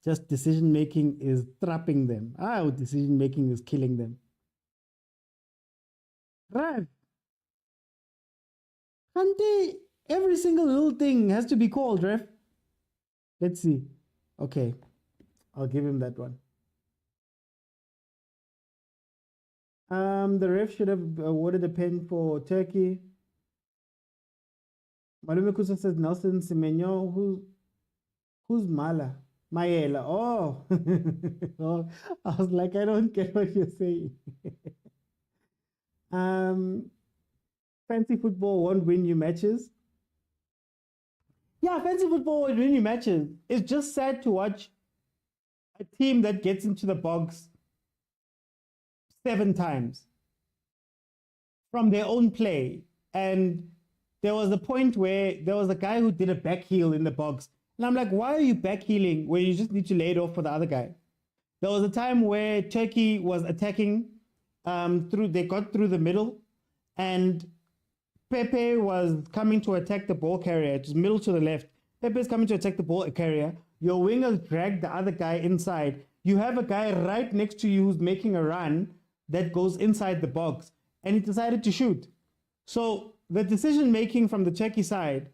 Just decision making is trapping them. Decision making is killing them. Right. Kante, every single little thing has to be called, ref. Let's see. Okay. I'll give him that one. The ref should have awarded a pen for Turkey. Malume Kusa says Nelson Semenyo. Who's Mala? Mayela. Oh. Oh, I was like, I don't get what you're saying. Fancy football won't win you matches. Yeah, fancy football won't win you matches. It's just sad to watch a team that gets into the box 7 times from their own play. And there was a point where there was a guy who did a back heel in the box. And I'm like, why are you back heeling when you just need to lay it off for the other guy? There was a time where Turkey was attacking they got through the middle, and Pepe was coming to attack the ball carrier. It was middle to the left. Pepe is coming to attack the ball carrier. Your wingers drag the other guy inside. You have a guy right next to you who's making a run that goes inside the box, and he decided to shoot. So the decision making from the Turkey side,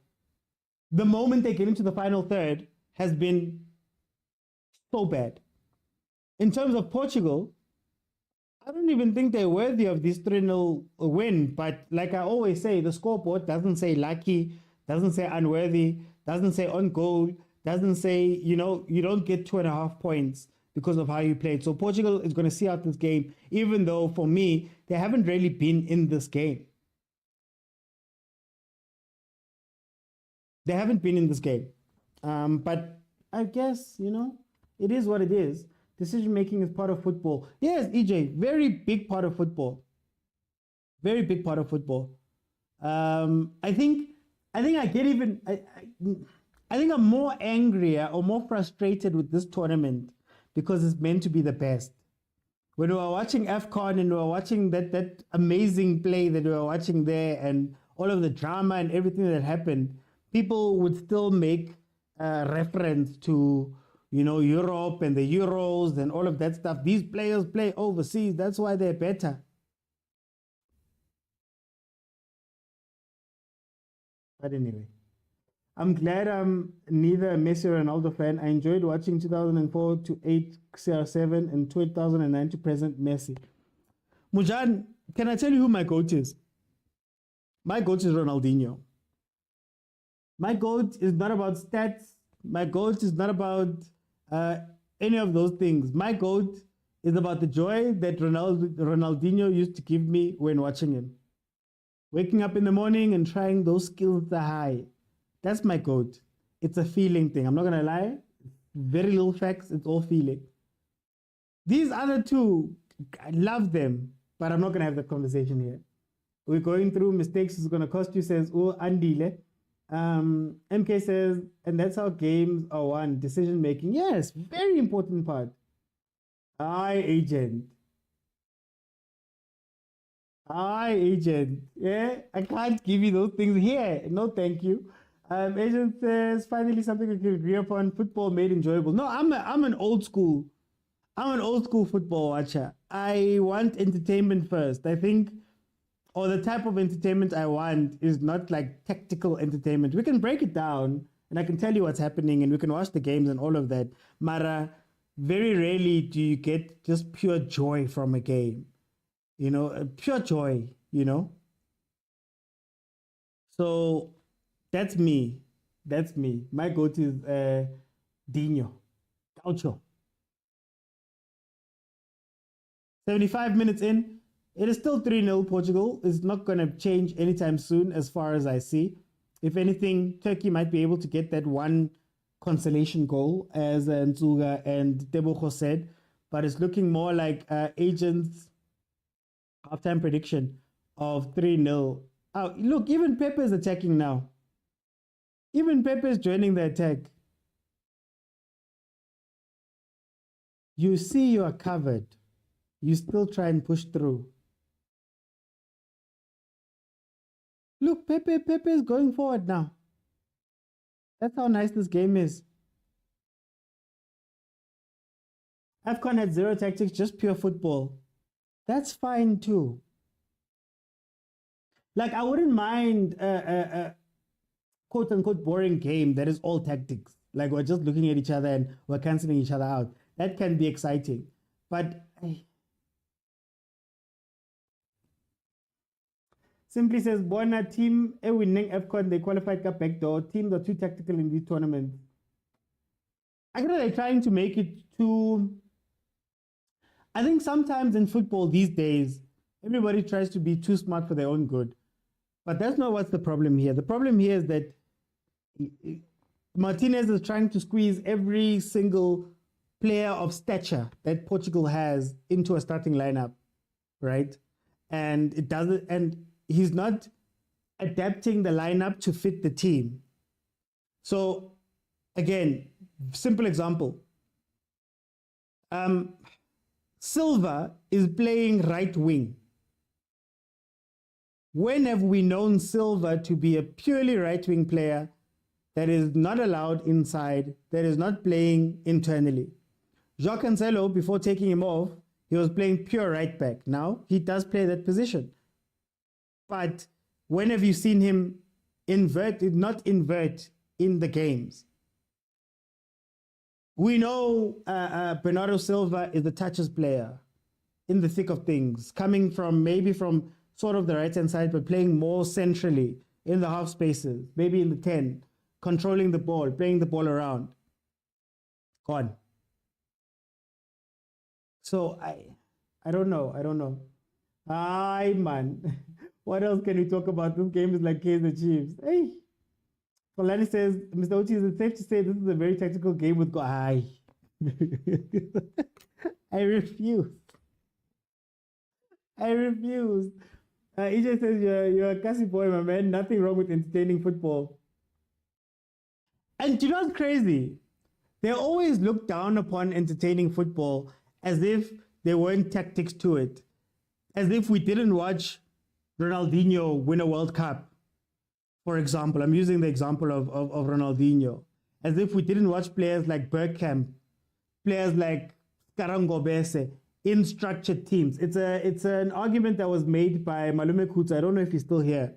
the moment they get into the final third, has been so bad. In terms of Portugal, I don't even think they're worthy of this 3-0 win. But like I always say, the scoreboard doesn't say lucky, doesn't say unworthy, doesn't say on goal, doesn't say, you don't get 2.5 points because of how you played. So Portugal is going to see out this game, even though for me, they haven't really been in this game. They haven't been in this game. But I guess, it is what it is. Decision making is part of football. Yes, EJ, very big part of football. Very big part of football. I think I get even. I think I'm more angrier or more frustrated with this tournament because it's meant to be the best. When we were watching AFCON and we were watching that amazing play that we were watching there and all of the drama and everything that happened, people would still make reference to, Europe and the Euros and all of that stuff. These players play overseas. That's why they're better. But anyway, I'm glad I'm neither a Messi or Ronaldo fan. I enjoyed watching 2004 to 8 CR7 and 2009 to present Messi. Mujan, can I tell you who my GOAT is? My GOAT is Ronaldinho. My GOAT is not about stats. My GOAT is not about any of those things. My GOAT is about the joy that Ronaldinho used to give me when watching him. Waking up in the morning and trying those skills to high. That's my GOAT. It's a feeling thing. I'm not going to lie. Very little facts. It's all feeling. These other two, I love them, but I'm not going to have that conversation here. We're going through mistakes. It's going to cost you, says, oh, Andile. MK says, and that's how games are won. Decision making. Yes, very important part. Agent. Yeah, I can't give you those things here. No, thank you. Agent says, finally something we can agree upon. Football made enjoyable. No, I'm an old school. I'm an old school football watcher. I want entertainment first. I think, or the type of entertainment I want is not like tactical entertainment. We can break it down and I can tell you what's happening and we can watch the games and all of that. Mara, very rarely do you get just pure joy from a game. Pure joy, So that's me. My go-to is Dino. Gaucho. 75 minutes in. It is still 3-0 Portugal. It's not going to change anytime soon as far as I see. If anything, Turkey might be able to get that one consolation goal, as Nzuga and Tebogo said. But it's looking more like Agents' halftime prediction of 3-0. Oh, look, even Pepe is attacking now. Even Pepe is joining the attack. You see you are covered. You still try and push through. Look, Pepe is going forward now. That's how nice this game is. AFCON had zero tactics, just pure football. That's fine too. Like, I wouldn't mind a quote unquote boring game that is all tactics. Like, we're just looking at each other and we're canceling each other out. That can be exciting. But Simply says, Bona team winning AFCON, they qualified cup backdoor. Teams are too tactical in these tournaments. I think they're trying to make it too. I think sometimes in football these days, everybody tries to be too smart for their own good. But that's not what's the problem here. The problem here is that Martinez is trying to squeeze every single player of stature that Portugal has into a starting lineup, right? And it doesn't, and he's not adapting the lineup to fit the team. So, again, simple example. Silva is playing right wing. When have we known Silva to be a purely right wing player that is not allowed inside, that is not playing internally? João Cancelo, before taking him off, he was playing pure right back. Now he does play that position. But when have you seen him not invert in the games? We know Bernardo Silva is the touches player in the thick of things, coming from maybe from sort of the right-hand side, but playing more centrally in the half spaces, maybe in the 10, controlling the ball, playing the ball around. Gone. So I don't know. Aye, man. What else can we talk about? This game is like Kaizer Chiefs. Hey. Polani says, Mr. Uchi, is it safe to say this is a very tactical game with Aye. I refuse. EJ says, you're a Cassie boy, my man. Nothing wrong with entertaining football. And you know what's crazy? They always look down upon entertaining football as if there weren't tactics to it. As if we didn't watch Ronaldinho win a World Cup. For example, I'm using the example of Ronaldinho. As if we didn't watch players like Bergkamp, players like Karangobese in structured teams. It's an argument that was made by Malume Kutsa. I don't know if he's still here.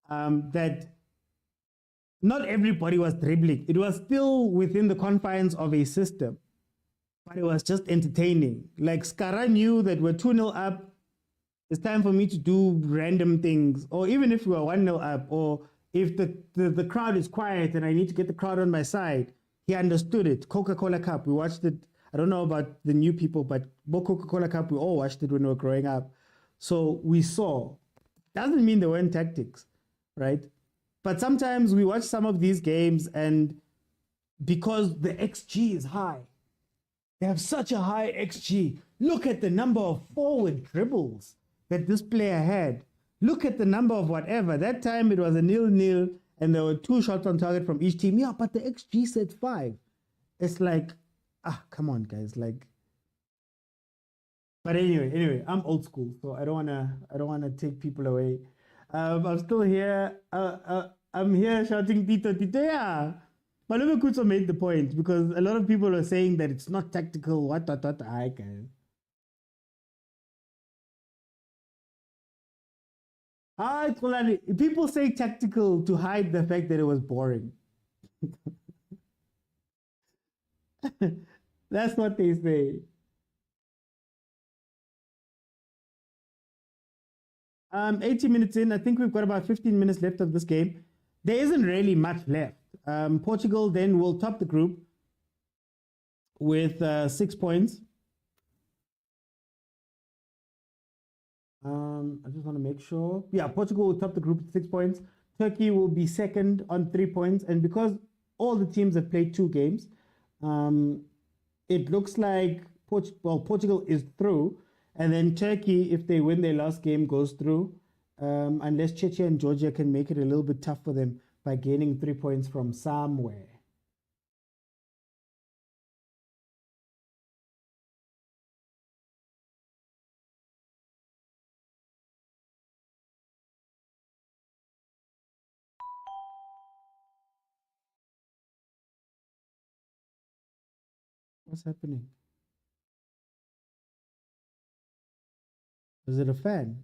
That not everybody was dribbling. It was still within the confines of a system, but it was just entertaining. Like Skara knew that we're 2-0 up. It's time for me to do random things. Or even if we are 1-0 up, or if the crowd is quiet and I need to get the crowd on my side, he understood it. Coca-Cola Cup, we watched it. I don't know about the new people, but Coca-Cola Cup, we all watched it when we were growing up. So we saw. Doesn't mean there weren't tactics, right? But sometimes we watch some of these games and because the XG is high, they have such a high XG. Look at the number of forward dribbles that this player had. Look at the number of whatever. That time it was a 0-0 and there were 2 shots on target from each team. Yeah, but the XG said 5. It's like, come on, guys. Like, but anyway, I'm old school, so I don't wanna take people away. I'm still here. I'm here shouting Tito, yeah. Malume Kutso made the point because a lot of people are saying that it's not tactical. What. I can. People say tactical to hide the fact that it was boring. That's what they say. 80 minutes in, I think we've got about 15 minutes left of this game. There isn't really much left. Portugal then will top the group with 6 points. I just want to make sure. Yeah, Portugal will top the group with 6 points. Turkey will be second on 3 points. And because all the teams have played 2 games, it looks like Portugal is through. And then Turkey, if they win their last game, goes through. Unless Czechia and Georgia can make it a little bit tough for them by gaining 3 points from somewhere. What's happening? Was it a fan?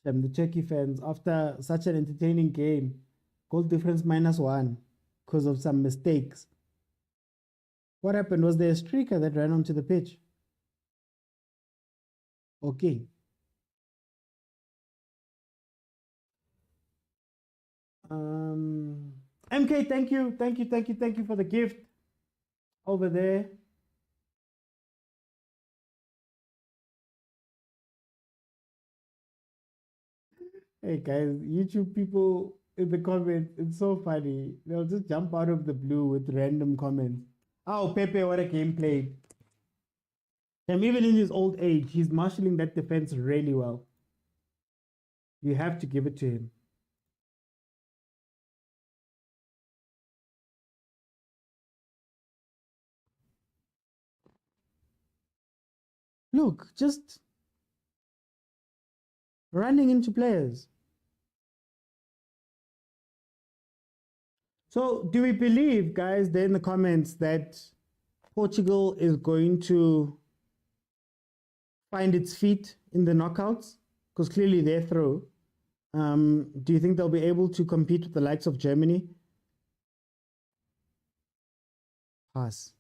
The Turkey fans, after such an entertaining game, goal difference -1 because of some mistakes. What happened? Was there a streaker that ran onto the pitch? Okay. MK, thank you for the gift over there. Hey guys, YouTube people in the comments, it's so funny. They'll just jump out of the blue with random comments. Oh, Pepe, what a game played. And even in his old age, he's marshalling that defense really well. You have to give it to him. Look, just running into players. So do we believe, guys, there in the comments, that Portugal is going to find its feet in the knockouts? Because clearly they're through. Do you think they'll be able to compete with the likes of Germany? Pass.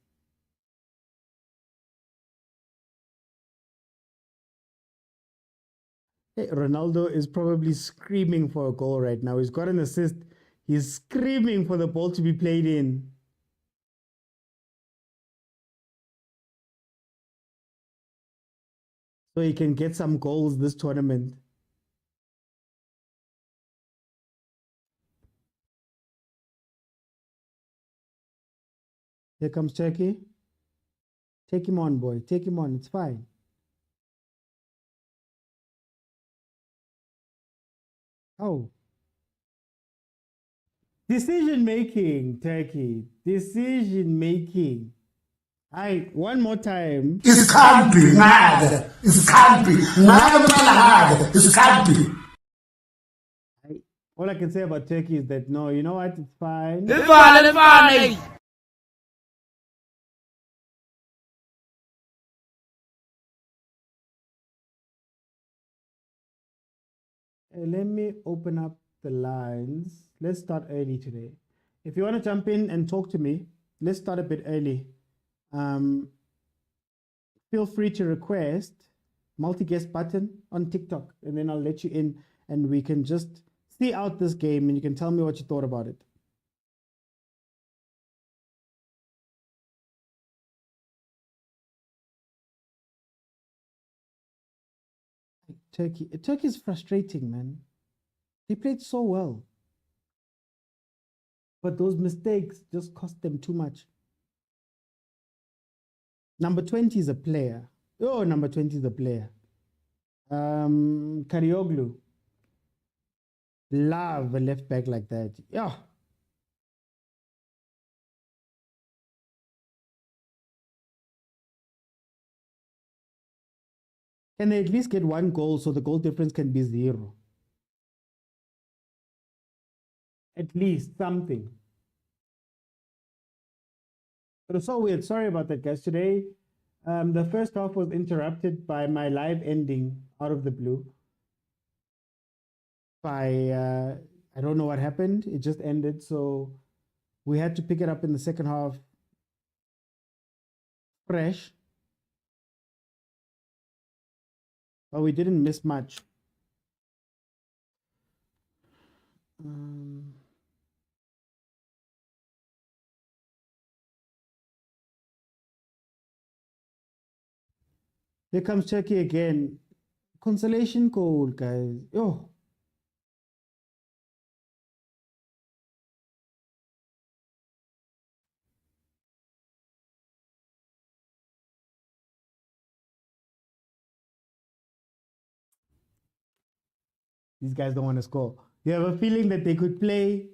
Hey, Ronaldo is probably screaming for a goal right now. He's got an assist. He's screaming for the ball to be played in. So he can get some goals this tournament. Here comes Turkey. Take him on, boy. Take him on. It's fine. Oh. Decision making, Turkey. Decision making. One more time. It can't be mad. It can't be. Mad. It can't be. All I can say about Turkey is that, no, you know what? It's fine. It's fine, it's fine. Let me open up the lines. Let's start early today. If you want to jump in and talk to me, let's start a bit early. Feel free to request multi-guest button on TikTok, and then I'll let you in and we can just see out this game and you can tell me what you thought about it. Turkey is frustrating, man. They played so well. But those mistakes just cost them too much. Number 20 is a player. Oh, number 20 is a player. Karioglu. Love a left back like that. Yeah. Can they at least get one goal so the goal difference can be 0? At least something. It was so weird. Sorry about that, guys. Today, the first half was interrupted by my live ending out of the blue. I don't know what happened. It just ended. So we had to pick it up in the second half fresh. But we didn't miss much. Here comes Turkey again. Consolation goal, guys. Oh. These guys don't want to score. You have a feeling that they could play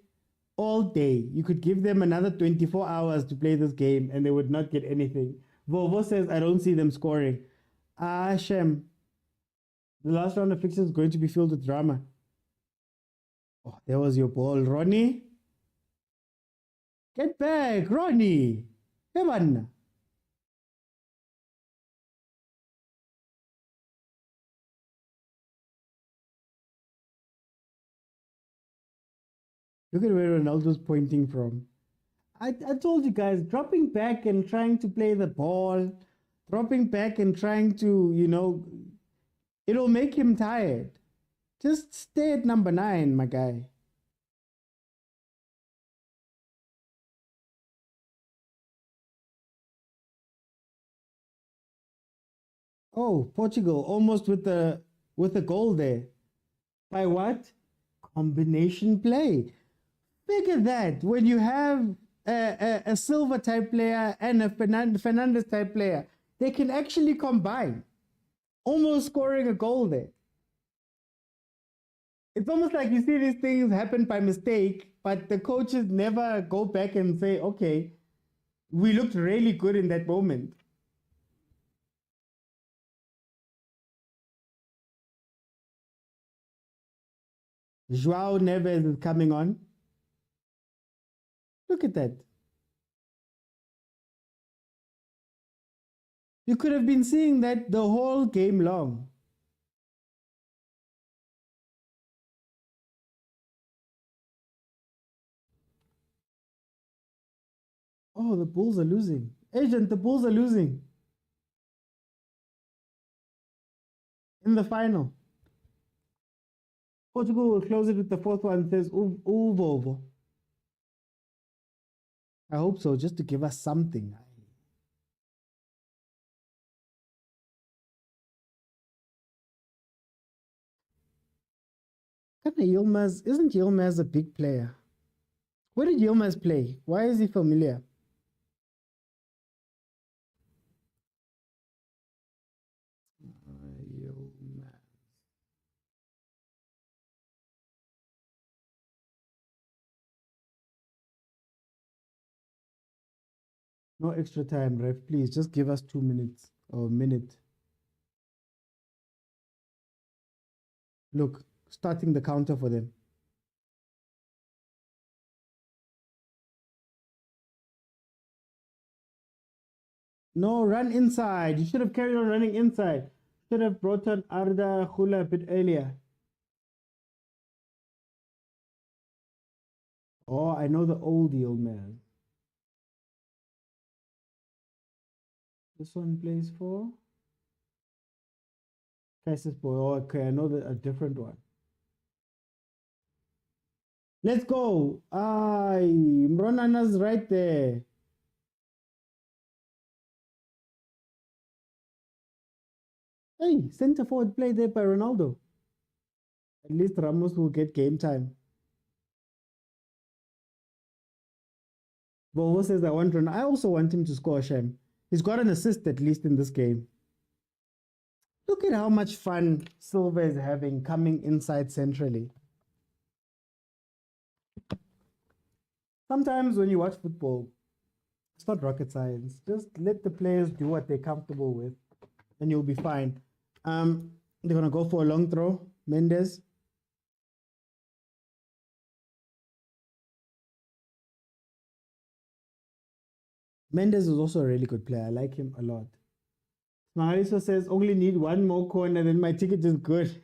all day. You could give them another 24 hours to play this game and they would not get anything. Vovo says, I don't see them scoring. Shem. The last round of fixtures is going to be filled with drama. Oh, there was your ball, Ronnie. Get back, Ronnie. Come on. Look at where Ronaldo's pointing from. I told you guys, dropping back and trying to play the ball, dropping back and trying to, it'll make him tired. Just stay at number 9, my guy. Oh, Portugal almost with the goal there. By what? Combination play. Figure that when you have a Silva type player and a Fernandez type player, they can actually combine. Almost scoring a goal there. It's almost like you see these things happen by mistake, but the coaches never go back and say, okay, we looked really good in that moment. João Neves is coming on. Look at that. You could have been seeing that the whole game long. Oh, the Bulls are losing. Agent, the Bulls are losing. In the final. Portugal will close it with the 4th one. It says Uvovo. I hope so, just to give us something. Isn't Yilmaz a big player? Where did Yilmaz play? Why is he familiar? No extra time, ref. Please, just give us 2 minutes or a minute. Look, starting the counter for them. No, run inside. You should have carried on running inside. Should have brought on Arda Khula a bit earlier. Oh, I know the old deal, man. This one plays for Kaiser's boy. Oh, okay, I know a different one. Let's go. Mronana's right there. Hey, center forward play there by Ronaldo. At least Ramos will get game time. Volvo says I want Ronaldo. I also want him to score, Shem. He's got an assist at least in this game. Look at how much fun Silva is having coming inside centrally. Sometimes when you watch football, it's not rocket science. Just let the players do what they're comfortable with and you'll be fine. They're going to go for a long throw. Mendes. Mendes is also a really good player. I like him a lot. Mahariso says, only need one more corner, then my ticket is good.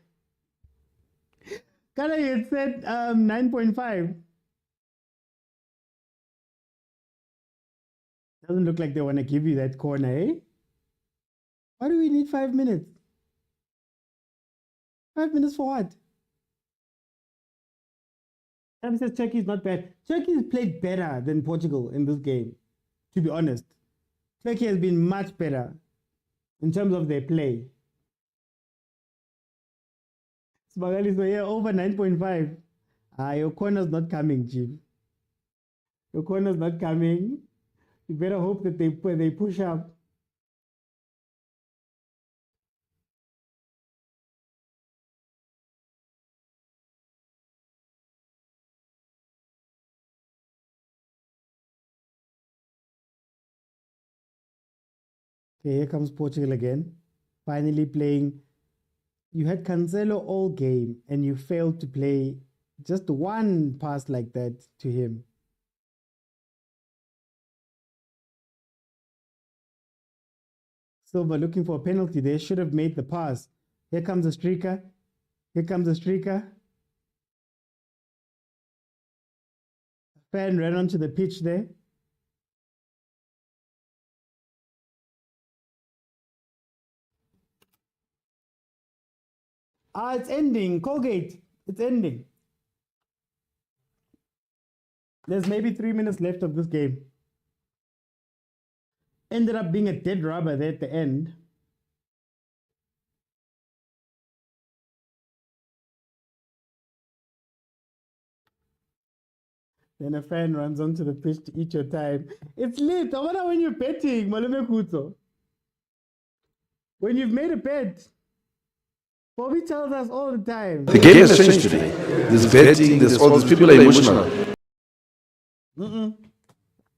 Kana, you had said 9.5. Doesn't look like they want to give you that corner, eh? Why do we need 5 minutes? 5 minutes for what? Sam says Turkey is not bad. Turkey has played better than Portugal in this game, to be honest. Turkey has been much better in terms of their play. Smagali, so yeah, over 9.5. Your corner's not coming, Chief. Your corner's not coming. You better hope that they push up. Okay, here comes Portugal again. Finally playing. You had Cancelo all game and you failed to play just one pass like that to him. Silva looking for a penalty there. Should have made the pass. Here comes a streaker. Here comes a streaker. Fan ran onto the pitch there. It's ending. Colgate. It's ending. There's maybe 3 minutes left of this game. Ended up being a dead rubber there at the end. Then a fan runs onto the pitch to eat your time. It's lit. I wonder when you're betting, Malume Kuto. When you've made a bet. Bobby tells us all the time. The game has changed today. There's betting, there's all these people are emotional.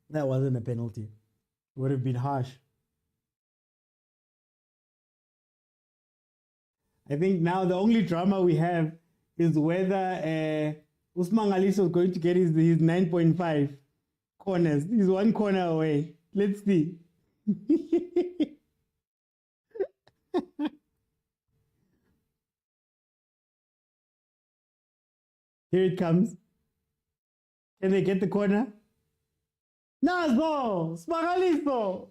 That wasn't a penalty. Would have been harsh. I think now the only drama we have is whether Usman Aliso is going to get his 9.5 corners. He's one corner away. Let's see. Here it comes. Can they get the corner? Nazo! Smagaliso!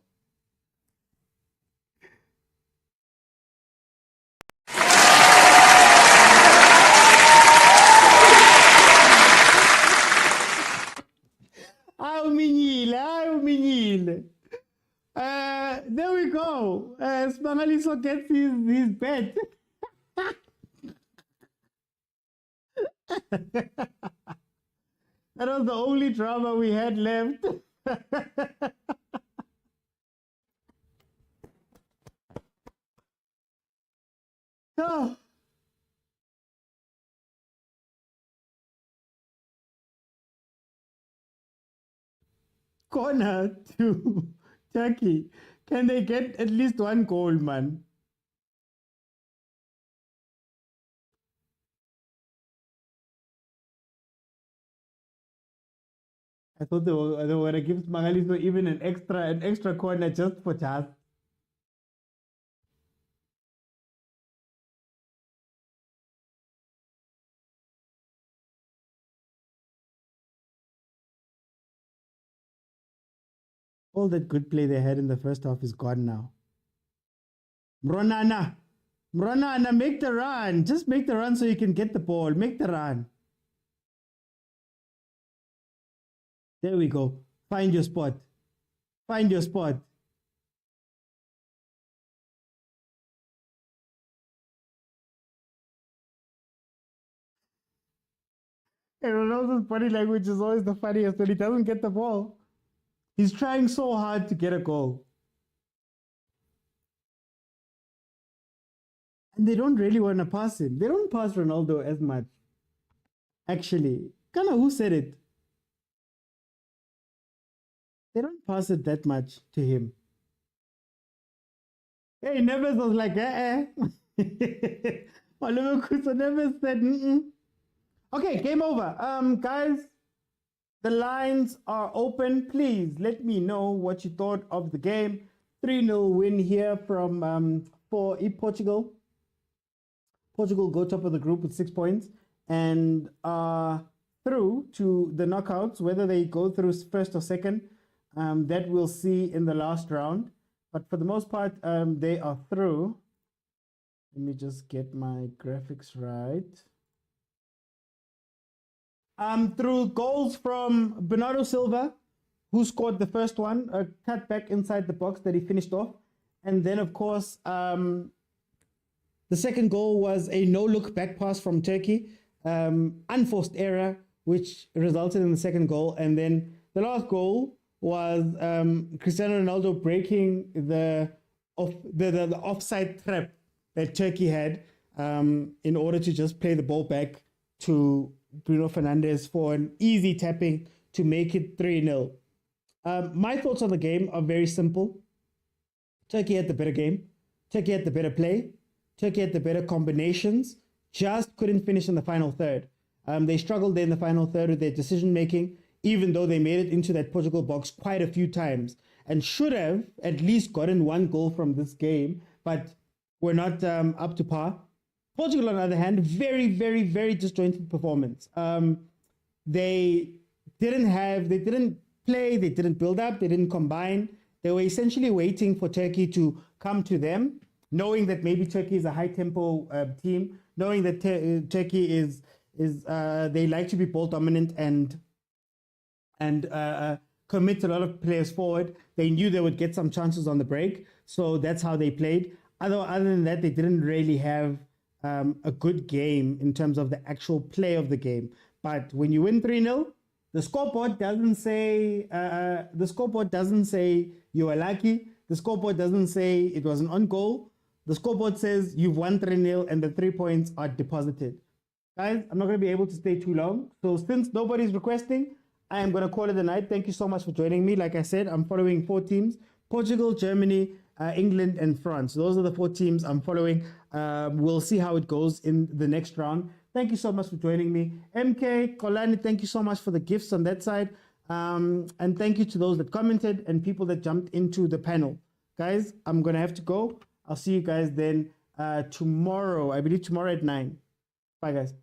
Minile. There we go. Smagaliso gets his bet. That was the only drama we had left. Oh. Corner to Turkey. Can they get at least one goal, man? I thought they were going to give Smagaliso even an extra corner just for Chas. All that good play they had in the first half is gone now. Mronana, make the run. Just make the run so you can get the ball. Make the run. There we go. Find your spot. Find your spot. And Ronaldo's body language is always the funniest when he doesn't get the ball. He's trying so hard to get a goal. And they don't really want to pass him. They don't pass Ronaldo as much. Actually, kind of who said it? They don't pass it that much to him. Hey, Neves was like, Oliver Kuso Neves said, Okay, game over. Guys, the lines are open. Please let me know what you thought of the game. 3-0 win here from for Portugal. Portugal go top of the group with 6 points and are through to the knockouts. Whether they go through first or second, that we'll see in the last round. But for the most part, they are through. Let me just get my graphics right. Through goals from Bernardo Silva, who scored the first one, a cut back inside the box that he finished off. And then, of course, the second goal was a no-look back pass from Turkey, unforced error, which resulted in the second goal. And then the last goal was Cristiano Ronaldo breaking the offside trap that Turkey had in order to just play the ball back to Bruno Fernandes for an easy tapping to make it 3-0. My thoughts on the game are very simple. Turkey had the better game. Turkey had the better play. Turkey had the better combinations. Just couldn't finish in the final third. They struggled there in the final third with their decision making. even though they made it into that Portugal box quite a few times and should have at least gotten one goal from this game, but were not up to par. Portugal, on the other hand, very, very, very disjointed performance. They didn't play, they didn't build up, they didn't combine. They were essentially waiting for Turkey to come to them, knowing that maybe Turkey is a high-tempo team, knowing that Turkey is they like to be ball dominant and commit a lot of players forward. They knew they would get some chances on the break, so that's how they played. Other than that, they didn't really have a good game in terms of the actual play of the game. But when you win 3-0, the scoreboard doesn't say you were lucky. The scoreboard doesn't say it was an on goal. The scoreboard says you've won 3-0 and the 3 points are deposited. Guys, I'm not going to be able to stay too long. So since nobody's requesting, I am going to call it a night. Thank you so much for joining me. Like I said, I'm following 4 teams: Portugal, Germany, England, and France. Those are the 4 teams I'm following. We'll see how it goes in the next round. Thank you so much for joining me. MK, Kolani, thank you so much for the gifts on that side. And thank you to those that commented and people that jumped into the panel. Guys, I'm going to have to go. I'll see you guys then tomorrow. I believe tomorrow at 9. Bye, guys.